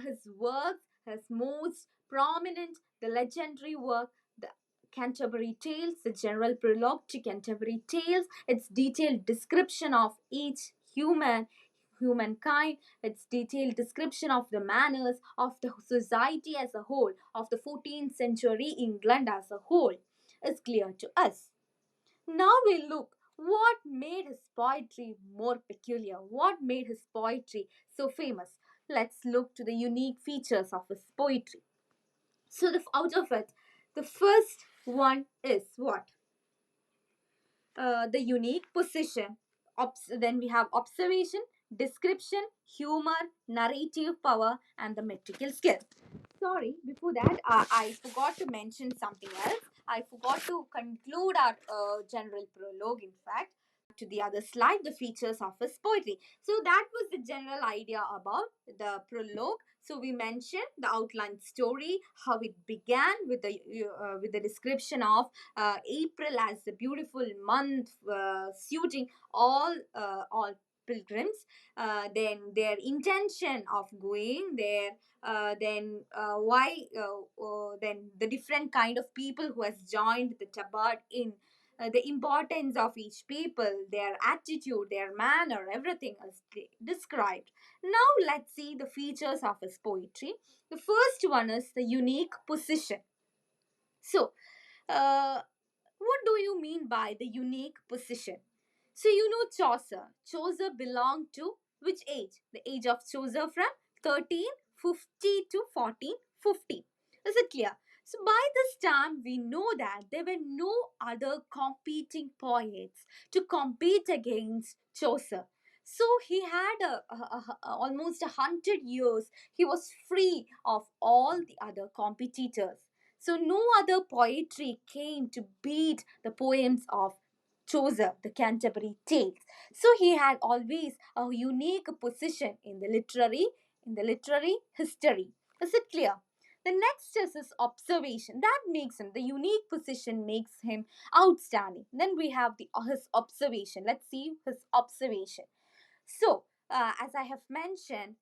his works, his most prominent, the legendary work, the Canterbury Tales, the general prologue to Canterbury Tales, its detailed description of each humankind, its detailed description of the manners of the society as a whole, of the 14th century England as a whole, is clear to us. Now we look what made his poetry more peculiar, what made his poetry so famous. Let's look to the unique features of his poetry. So, out of it, the first one is what? The unique position. Then we have observation, description, humor, narrative power, and the metrical skill. Sorry, before that, I forgot to mention something else. I forgot to conclude our general prologue, in fact. To the other slide, the features of his poetry. So that was the general idea about the prologue. So we mentioned the outline story, how it began with the description of April as the beautiful month, suiting all pilgrims. Then their intention of going there. Then the different kind of people who has joined the tabard in, the importance of each people, their attitude, their manner, everything is described. Now let's see the features of his poetry. The first one is the unique position. So, uh, what do you mean by the unique position? So, you know Chaucer. Chaucer belonged to which age? The age of Chaucer from 1350 to 1450. Is it clear? So, by this time, we know that there were no other competing poets to compete against Chaucer. So, he had almost 100 years. He was free of all the other competitors. So no other poetry came to beat the poems of Chaucer, the Canterbury Tales. So he had always a unique position in the literary history. Is it clear? The next is his observation. That makes him, the unique position makes him outstanding. Then we have his observation. Let's see his observation. So, as I have mentioned,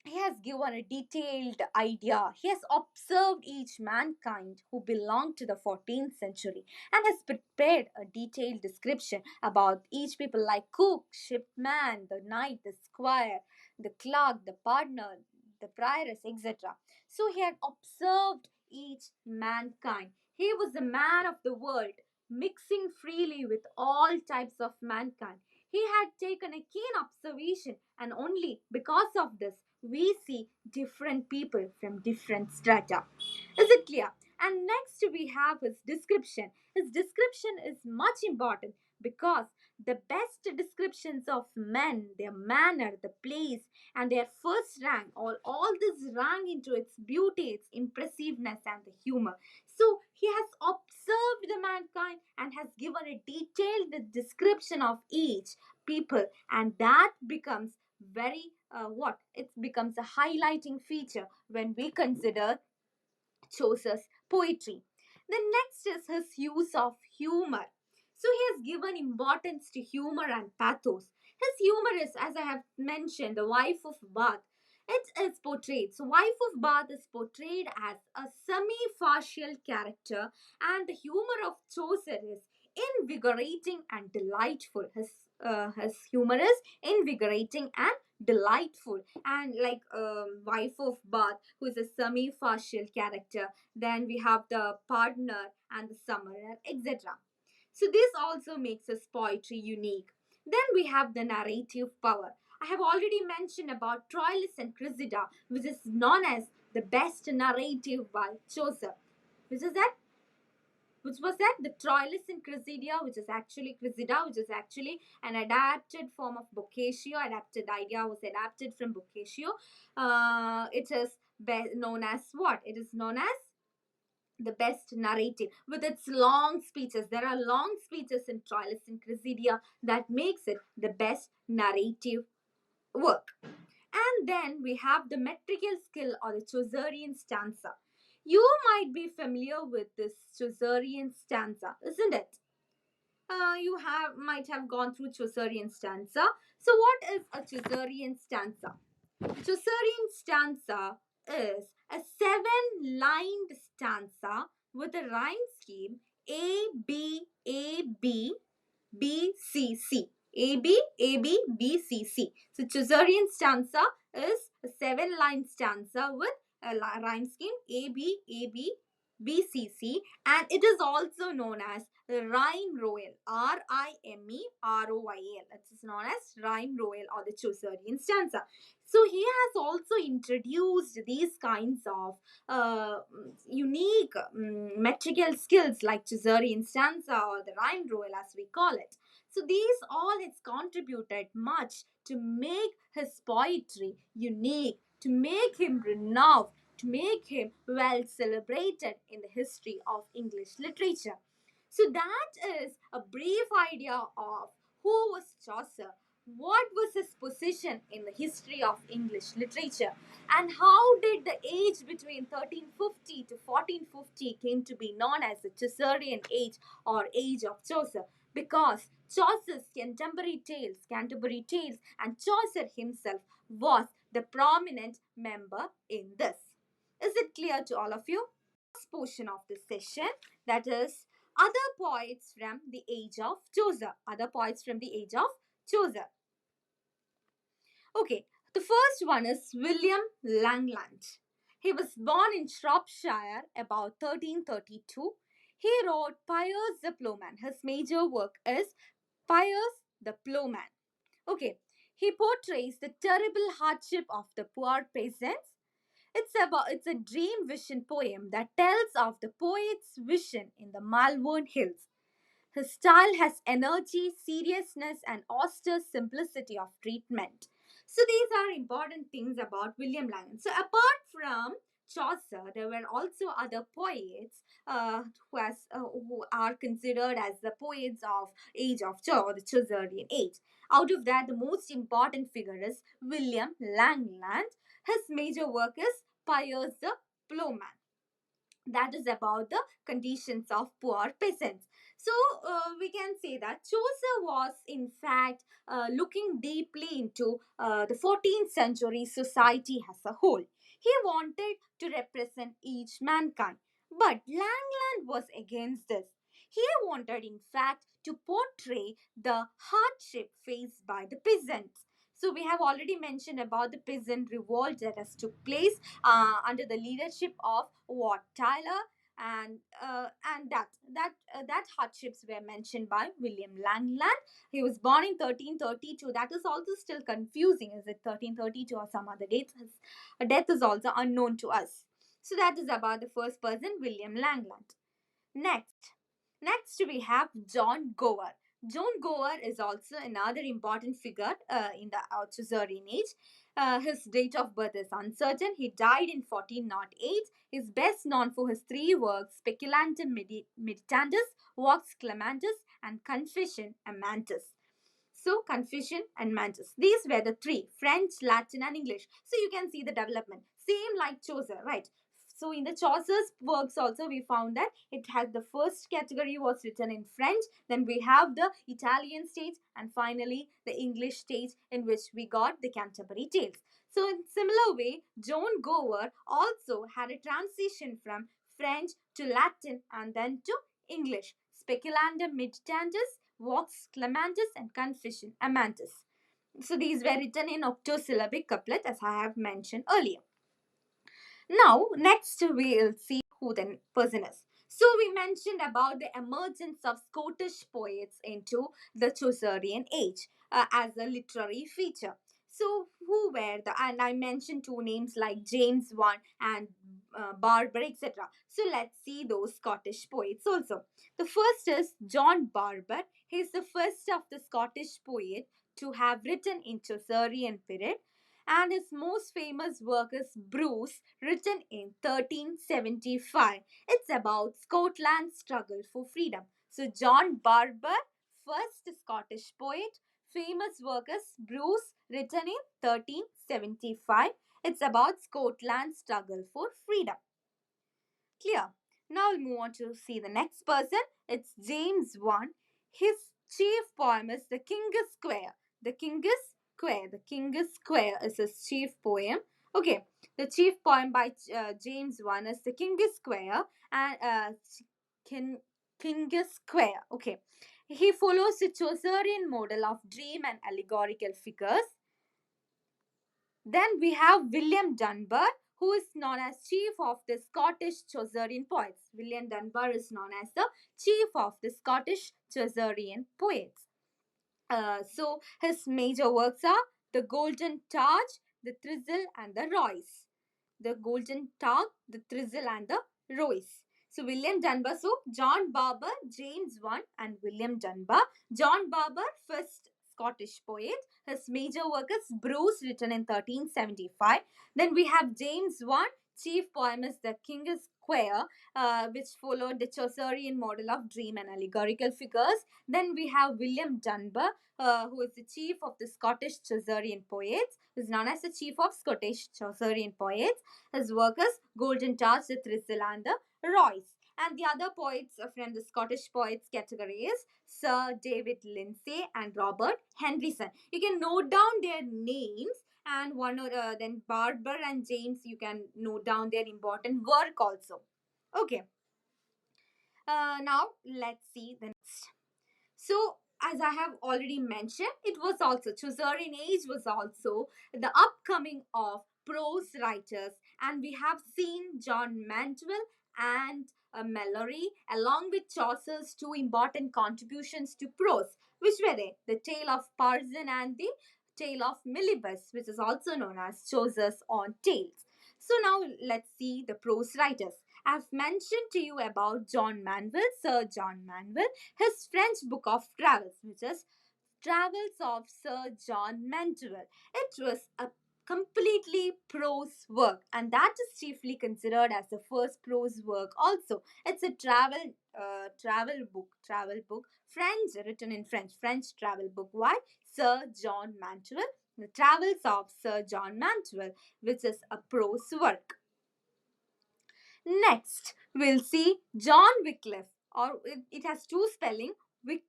he has given a detailed idea. He has observed each mankind who belonged to the 14th century and has prepared a detailed description about each people like cook, shipman, the knight, the squire, the clerk, the partner, the prioress, etc. So he had observed each mankind. He was a man of the world, mixing freely with all types of mankind. He had taken a keen observation, and only because of this we see different people from different strata. Is it clear? And next we have his description. His description is much important because the best descriptions of men, their manner, the place, and their first rank, all this rang into its beauty, its impressiveness, and the humor. So he has observed the mankind and has given a detailed description of each people, and that becomes very what it becomes a highlighting feature when we consider Chaucer's poetry. The next is his use of humor. So he has given importance to humor and pathos. His humor is, as I have mentioned, the wife of Bath. It is portrayed. So, wife of Bath is portrayed as a semi-partial character, and the humor of Chaucer is invigorating and delightful. His humor is invigorating and delightful, and like wife of Bath, who is a semi-partial character. Then we have the partner and the summoner, etc. So this also makes his poetry unique. Then we have the narrative power. I have already mentioned about Troilus and Cressida, which is known as the best narrative by Chaucer. Which is that? Which was that? The Troilus and Cressida, which is actually Cressida, which is actually an adapted form of Boccaccio. Adapted idea was adapted from Boccaccio. It is known as what? It is known as the best narrative with its long speeches. There are long speeches in Troilus and Cressida that makes it the best narrative work. And then we have the metrical skill or the Chaucerian stanza. You might be familiar with this Chaucerian stanza, isn't it? You have might have gone through Chaucerian stanza. So, what is a Chaucerian stanza? Chaucerian stanza is a seven-lined stanza with a rhyme scheme A B A B B C C. A B A B B C C. So Chaucerian stanza is a seven-line stanza with a rhyme scheme A B A B B C C, and it is also known as rhyme royal. Rime-royal. It is known as rhyme royal or the Chaucerian stanza. So he has also introduced these kinds of unique metrical skills like Chaucerian stanza or the rhyme royal as we call it. So these all has contributed much to make his poetry unique, to make him renowned, to make him well celebrated in the history of English literature. So that is a brief idea of who was Chaucer, what was his position in the history of English literature, and how did the age between 1350 to 1450 came to be known as the Chaucerian age or age of Chaucer, because Chaucer's Canterbury Tales, and Chaucer himself was the prominent member in this. Is it clear to all of you? Last portion of this session, that is other poets from the age of Chaucer. Other poets from the age of Chaucer. Okay, the first one is William Langland. He was born in Shropshire about 1332. He wrote Piers the Plowman. His major work is Piers the Plowman. Okay, he portrays the terrible hardship of the poor peasants. It's a dream vision poem that tells of the poet's vision in the Malvern Hills. His style has energy, seriousness, and austere simplicity of treatment. So these are important things about William Langland. So apart from Chaucer, there were also other poets who are considered as the poets of age of Chaucer, the Chaucerian age. Out of that, the most important figure is William Langland. His major work is Piers the Plowman. That is about the conditions of poor peasants. So we can say that Chaucer was in fact looking deeply into the 14th century society as a whole. He wanted to represent each mankind, but Langland was against this. He wanted in fact to portray the hardship faced by the peasants. So we have already mentioned about the peasant revolt that has took place under the leadership of Wat Tyler, and that hardships were mentioned by William Langland. He was born in 1332. That is also still confusing. Is it 1332 or some other date? His death is also unknown to us. So that is about the first person, William Langland. Next, next we have John Gower. John Gower is also another important figure in the Chaucerian age. His date of birth is uncertain. He died in 1408. He is best known for his three works, Speculantem Meditantis, Vox Clementis, and Confession Amantis. So, Confucian and Mantis. These were the three, French, Latin, and English. So, you can see the development. Same like Chaucer, right? So in the Chaucer's works also we found that it has the first category was written in French, then we have the Italian stage, and finally the English stage in which we got the Canterbury Tales. So in similar way, John Gower also had a transition from French to Latin and then to English. Speculanda meditandus, vox clamantis, and confession amantis. So these were written in octosyllabic couplet as I have mentioned earlier. Now, next we'll see who the person is. So we mentioned about the emergence of Scottish poets into the Chaucerian age as a literary feature. So who were the, and I mentioned two names like James I and Barber, etc. So let's see those Scottish poets also. The first is John Barber. He is the first of the Scottish poet to have written in Chaucerian period, and his most famous work is Bruce, written in 1375. It's about Scotland's struggle for freedom. So, John Barber, first Scottish poet, famous work is Bruce, written in 1375. It's about Scotland's struggle for freedom. Clear. Now we'll move on to see the next person. It's James I. His chief poem is The King is Square. The King is Square. The King is Square is his chief poem. Okay, the chief poem by James I is The King is Square, and King, King is Square. Okay, he follows the Chaucerian model of dream and allegorical figures. Then we have William Dunbar, who is known as chief of the Scottish Chaucerian poets. William Dunbar is known as the chief of the Scottish Chaucerian poets. So his major works are The Golden Targe, The Thistle, and The Royce. The Golden Targe, The Thistle, and The Royce. So William Dunbar, so John Barber, James I, and William Dunbar. John Barber, first Scottish poet. His major work is Bruce, written in 1375. Then we have James I, chief poem is The King is Square, which followed the Chaucerian model of dream and allegorical figures. Then we have William Dunbar, who is the chief of the Scottish Chaucerian poets, who is known as the chief of Scottish Chaucerian poets. His work is Golden Targe, The Thistle, and The Royce. And the other poets from the Scottish poets category is Sir David Lindsay and Robert Henryson. You can note down their names, and one or then Barber and James, you can note down their important work also. Okay. Now let's see the next. So, as I have already mentioned, it was also Chaucerian age was also the upcoming of prose writers, and we have seen John Mandeville and Mallory along with Chaucer's two important contributions to prose, which were they? The Tale of Parson and the Tale of Millibus, which is also known as Chaucer's own tales. So now let's see the prose writers. I've mentioned to you about John Manville, Sir John Manville, his French book of travels, which is Travels of Sir John Mandeville. It was a completely prose work, and that is chiefly considered as the first prose work also. It's a travel book, French, written in French travel book. Why? Sir John Mandeville, The Travels of Sir John Mandeville, which is a prose work. Next, we'll see John Wycliffe, or it has two spelling, Wyclif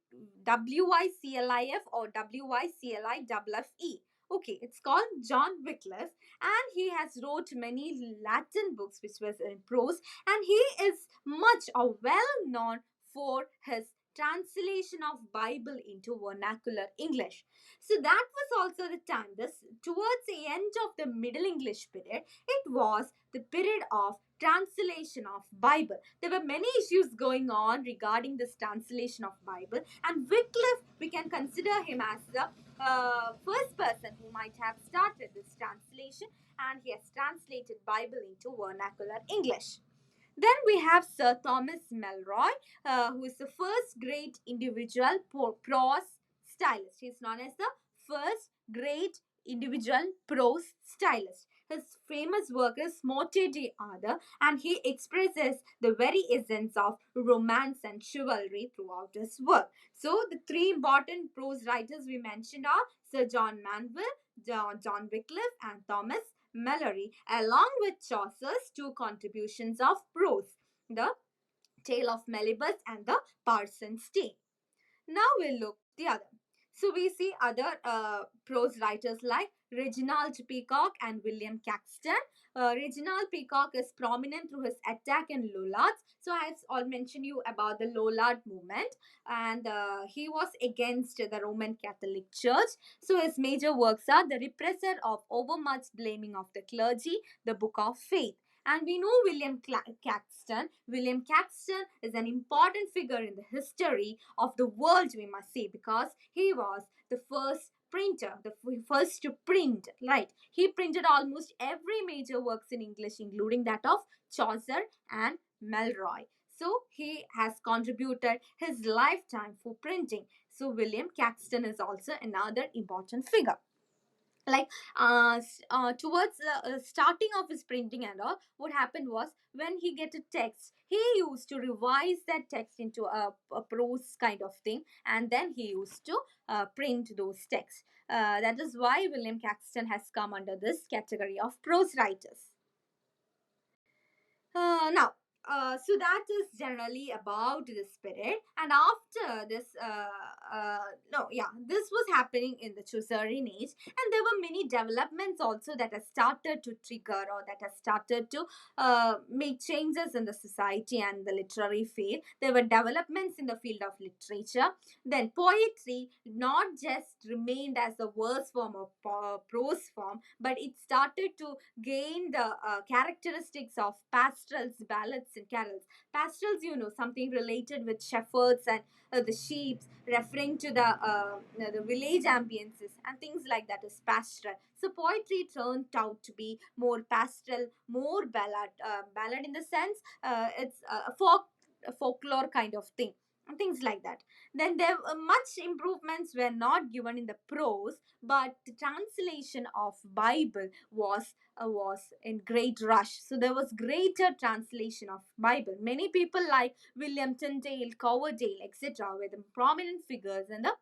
or Wycliffe. Okay, it's called John Wycliffe, and he has wrote many Latin books which was in prose, and he is much well known for his translation of Bible into vernacular English. So that was also the time, this towards the end of the Middle English period, it was the period of translation of Bible. There were many issues going on regarding this translation of Bible, and Wycliffe, we can consider him as the first person who might have started this translation, and he has translated Bible into vernacular English. Then we have Sir Thomas Melroy, who is the first great individual prose stylist. He is known as the first great individual prose stylist. His famous work is Morte d'Arthur, and he expresses the very essence of romance and chivalry throughout his work. So, the three important prose writers we mentioned are Sir John Manville, John Wycliffe, and Thomas Malory, along with Chaucer's two contributions of prose, the Tale of Melibus and the Parson's Tale. Now we'll look the other. So we see other prose writers like Reginald Peacock and William Caxton. Reginald Peacock is prominent through his attack on Lollards. So I'll mention you about the Lollard movement, and he was against the Roman Catholic Church. So his major works are The Repressor of Overmuch Blaming of the Clergy, The Book of Faith. And we know William Caxton. William Caxton is an important figure in the history of the world, we must say, because he was the first printer, the first to print, right? He printed almost every major works in English, including that of Chaucer and Melroy. So he has contributed his lifetime for printing. So William Caxton is also another important figure. Like towards the starting of his printing and all, what happened was, when he get a text, he used to revise that text into a prose kind of thing, and then he used to print those texts. That is why William Caxton has come under this category of prose writers. Now, so that is generally about the spirit. And after this, no, yeah, this was happening in the Chaucerian age, and there were many developments also that have started to trigger, or that have started to make changes in the society and the literary field. There were developments in the field of literature. Then poetry not just remained as a verse form or prose form, but it started to gain the characteristics of pastorals, ballads, and carols. Pastorals, something related with shepherds and the sheep, referring to the village ambiences and things like that is pastoral. So poetry turned out to be more pastoral, more ballad in the sense it's a folklore kind of thing, and things like that. Then there much improvements were not given in the prose, but the translation of Bible was in great rush. So there was greater translation of Bible. Many people like William Tyndale, Coverdale, etc. were the prominent figures in the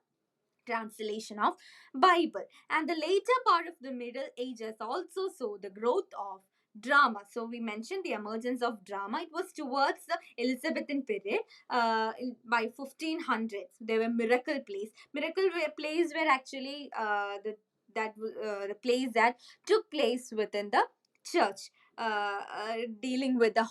translation of Bible. And the later part of the Middle Ages also saw the growth of drama. So we mentioned the emergence of drama. It was towards the Elizabethan period. By 1500s, there were miracle plays. Plays were actually the plays that took place within the church, dealing with the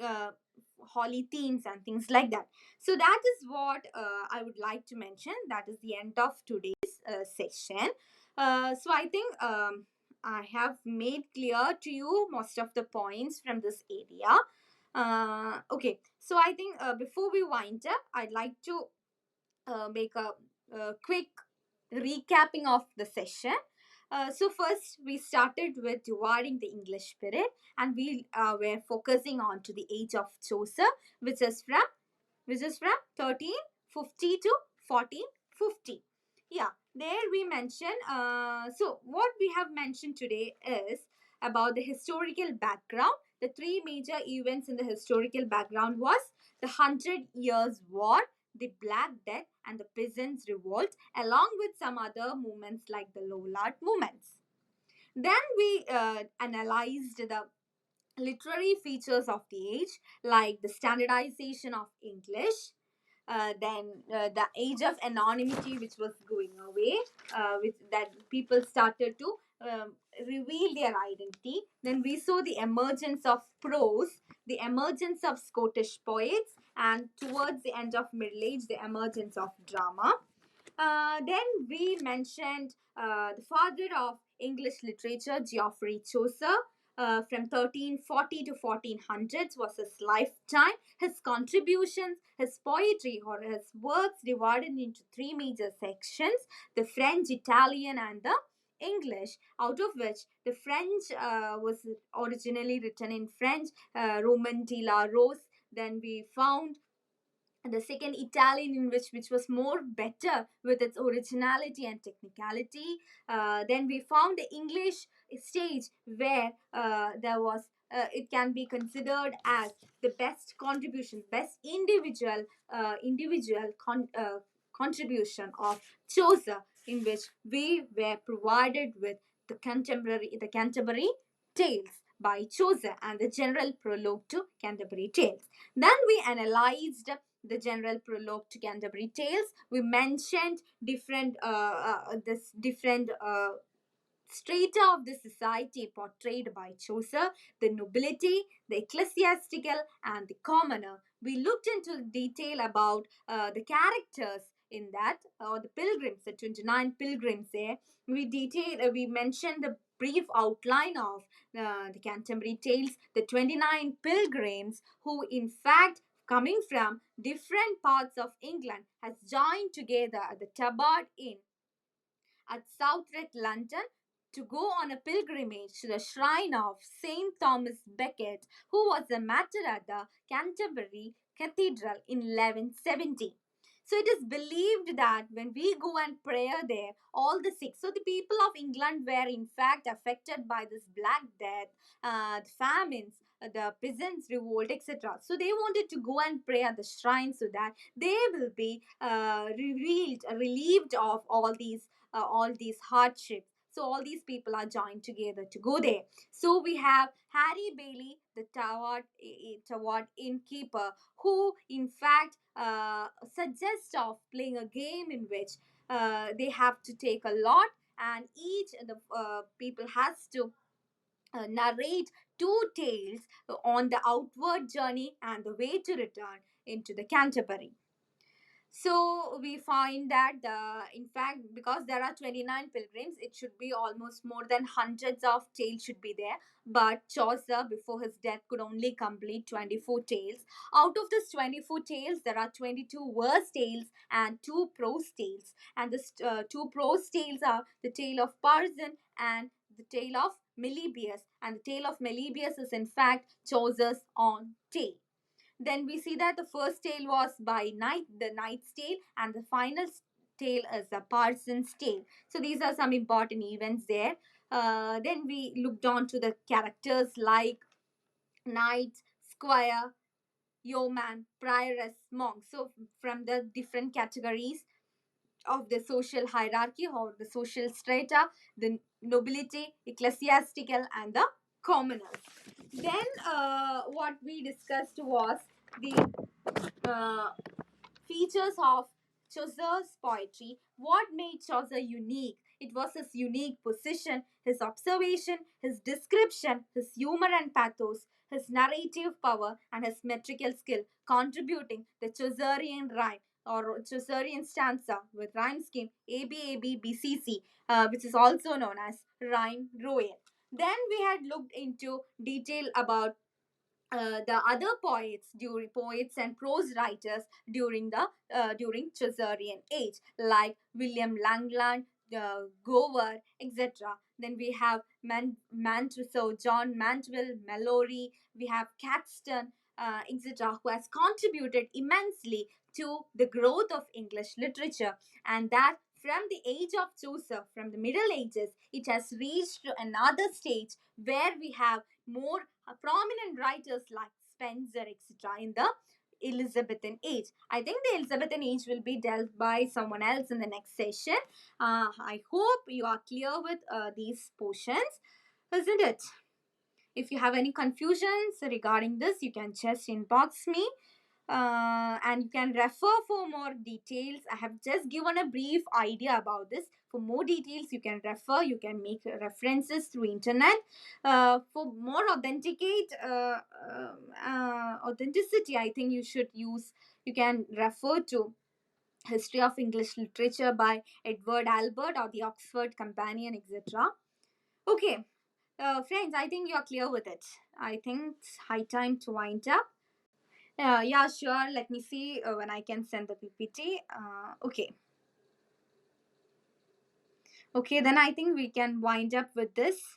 uh, holy themes and things like that. So that is what I would like to mention. That is the end of today's session. So I think I have made clear to you most of the points from this area. Okay, so I think before we wind up, I'd like to make a quick recapping of the session. So first we started with dividing the English spirit, and we were focusing on to the age of Chaucer, which is from 1350 to 1450. Yeah, there we mentioned. So what we have mentioned today is about the historical background. The three major events in the historical background was the Hundred Years' War, the Black Death, and the Peasants' Revolt, along with some other movements like the Lollard movements. Then we analyzed the literary features of the age, like the standardization of English, then the age of anonymity, which was going away, with that people started to reveal their identity. Then we saw the emergence of prose, the emergence of Scottish poets, and towards the end of Middle Age, the emergence of drama. Then we mentioned the father of English literature, Geoffrey Chaucer, from 1340 to 1400s was his lifetime. His contributions, his poetry or his works divided into three major sections: the French, Italian, and the English, out of which the French was originally written in French, Roman de la Rose. Then we found the second Italian, in which was more better with its originality and technicality. Then we found the English stage, where there was it can be considered as the best contribution, best individual contribution of Chaucer, in which we were provided with the Canterbury Tales by Chaucer and the general prologue to Canterbury Tales. Then we analyzed the general prologue to Canterbury Tales. We mentioned different strata of the society portrayed by Chaucer, the nobility, the ecclesiastical, and the commoner. We looked into detail about the characters in that, or the pilgrims, the 29 pilgrims there. We mentioned the brief outline of the Canterbury Tales, the 29 pilgrims who, in fact, coming from different parts of England, has joined together at the Tabard Inn at Southwark, London, to go on a pilgrimage to the shrine of St. Thomas Becket, who was a martyr at the Canterbury Cathedral in 1170. So it is believed that when we go and pray there, all the sick, so the people of England were in fact affected by this Black Death, the famines, the peasants' revolt, etc. So they wanted to go and pray at the shrine so that they will be relieved of all these hardships. So all these people are joined together to go there. So we have Harry Bailey, the Tawad innkeeper, who in fact suggests of playing a game in which they have to take a lot, and each the people has to narrate two tales on the outward journey and the way to return into the Canterbury. So we find that in fact, because there are 29 pilgrims, it should be almost more than hundreds of tales should be there. But Chaucer, before his death, could only complete 24 tales. Out of this 24 tales, there are 22 verse tales and two prose tales. And the two prose tales are the tale of Parson and the tale of Meliboeus. And the tale of Meliboeus is in fact Chaucer's own tale. Then we see that the first tale was by Night, the Knight's Tale, and the final tale is the Parson's Tale. So these are some important events there. Then we looked on to the characters like Knight, Squire, Yeoman, Prioress, Monk. So from the different categories of the social hierarchy or the social strata, the nobility, ecclesiastical, and the commoners. Then what we discussed was the uh, features of Chaucer's poetry. What made Chaucer unique? It was his unique position, his observation, his description, his humor and pathos, his narrative power, and his metrical skill, contributing the Chaucerian rhyme or Chaucerian stanza with rhyme scheme ABABBCC, which is also known as rhyme royal. Then we had looked into detail about the other poets and prose writers during Chaucerian age, like William Langland, Gower, etc. Then we have Montresor, John Mandeville, Mallory. We have Caxton, etc., who has contributed immensely to the growth of English literature, and that from the age of Chaucer, from the Middle Ages, it has reached to another stage where we have more prominent writers like Spencer, etc., in the Elizabethan age. I think the Elizabethan age will be dealt by someone else in the next session. I hope you are clear with these portions, isn't it? If you have any confusions regarding this, you can just inbox me. And you can refer for more details. I have just given a brief idea about this. For more details, you can refer, you can make references through internet. For more authenticity, I think you can refer to History of English Literature by Edward Albert or the Oxford Companion, etc. Okay, friends, I think you are clear with it. I think it's high time to wind up. Yeah, sure. Let me see when I can send the PPT. Okay. Okay, then I think we can wind up with this.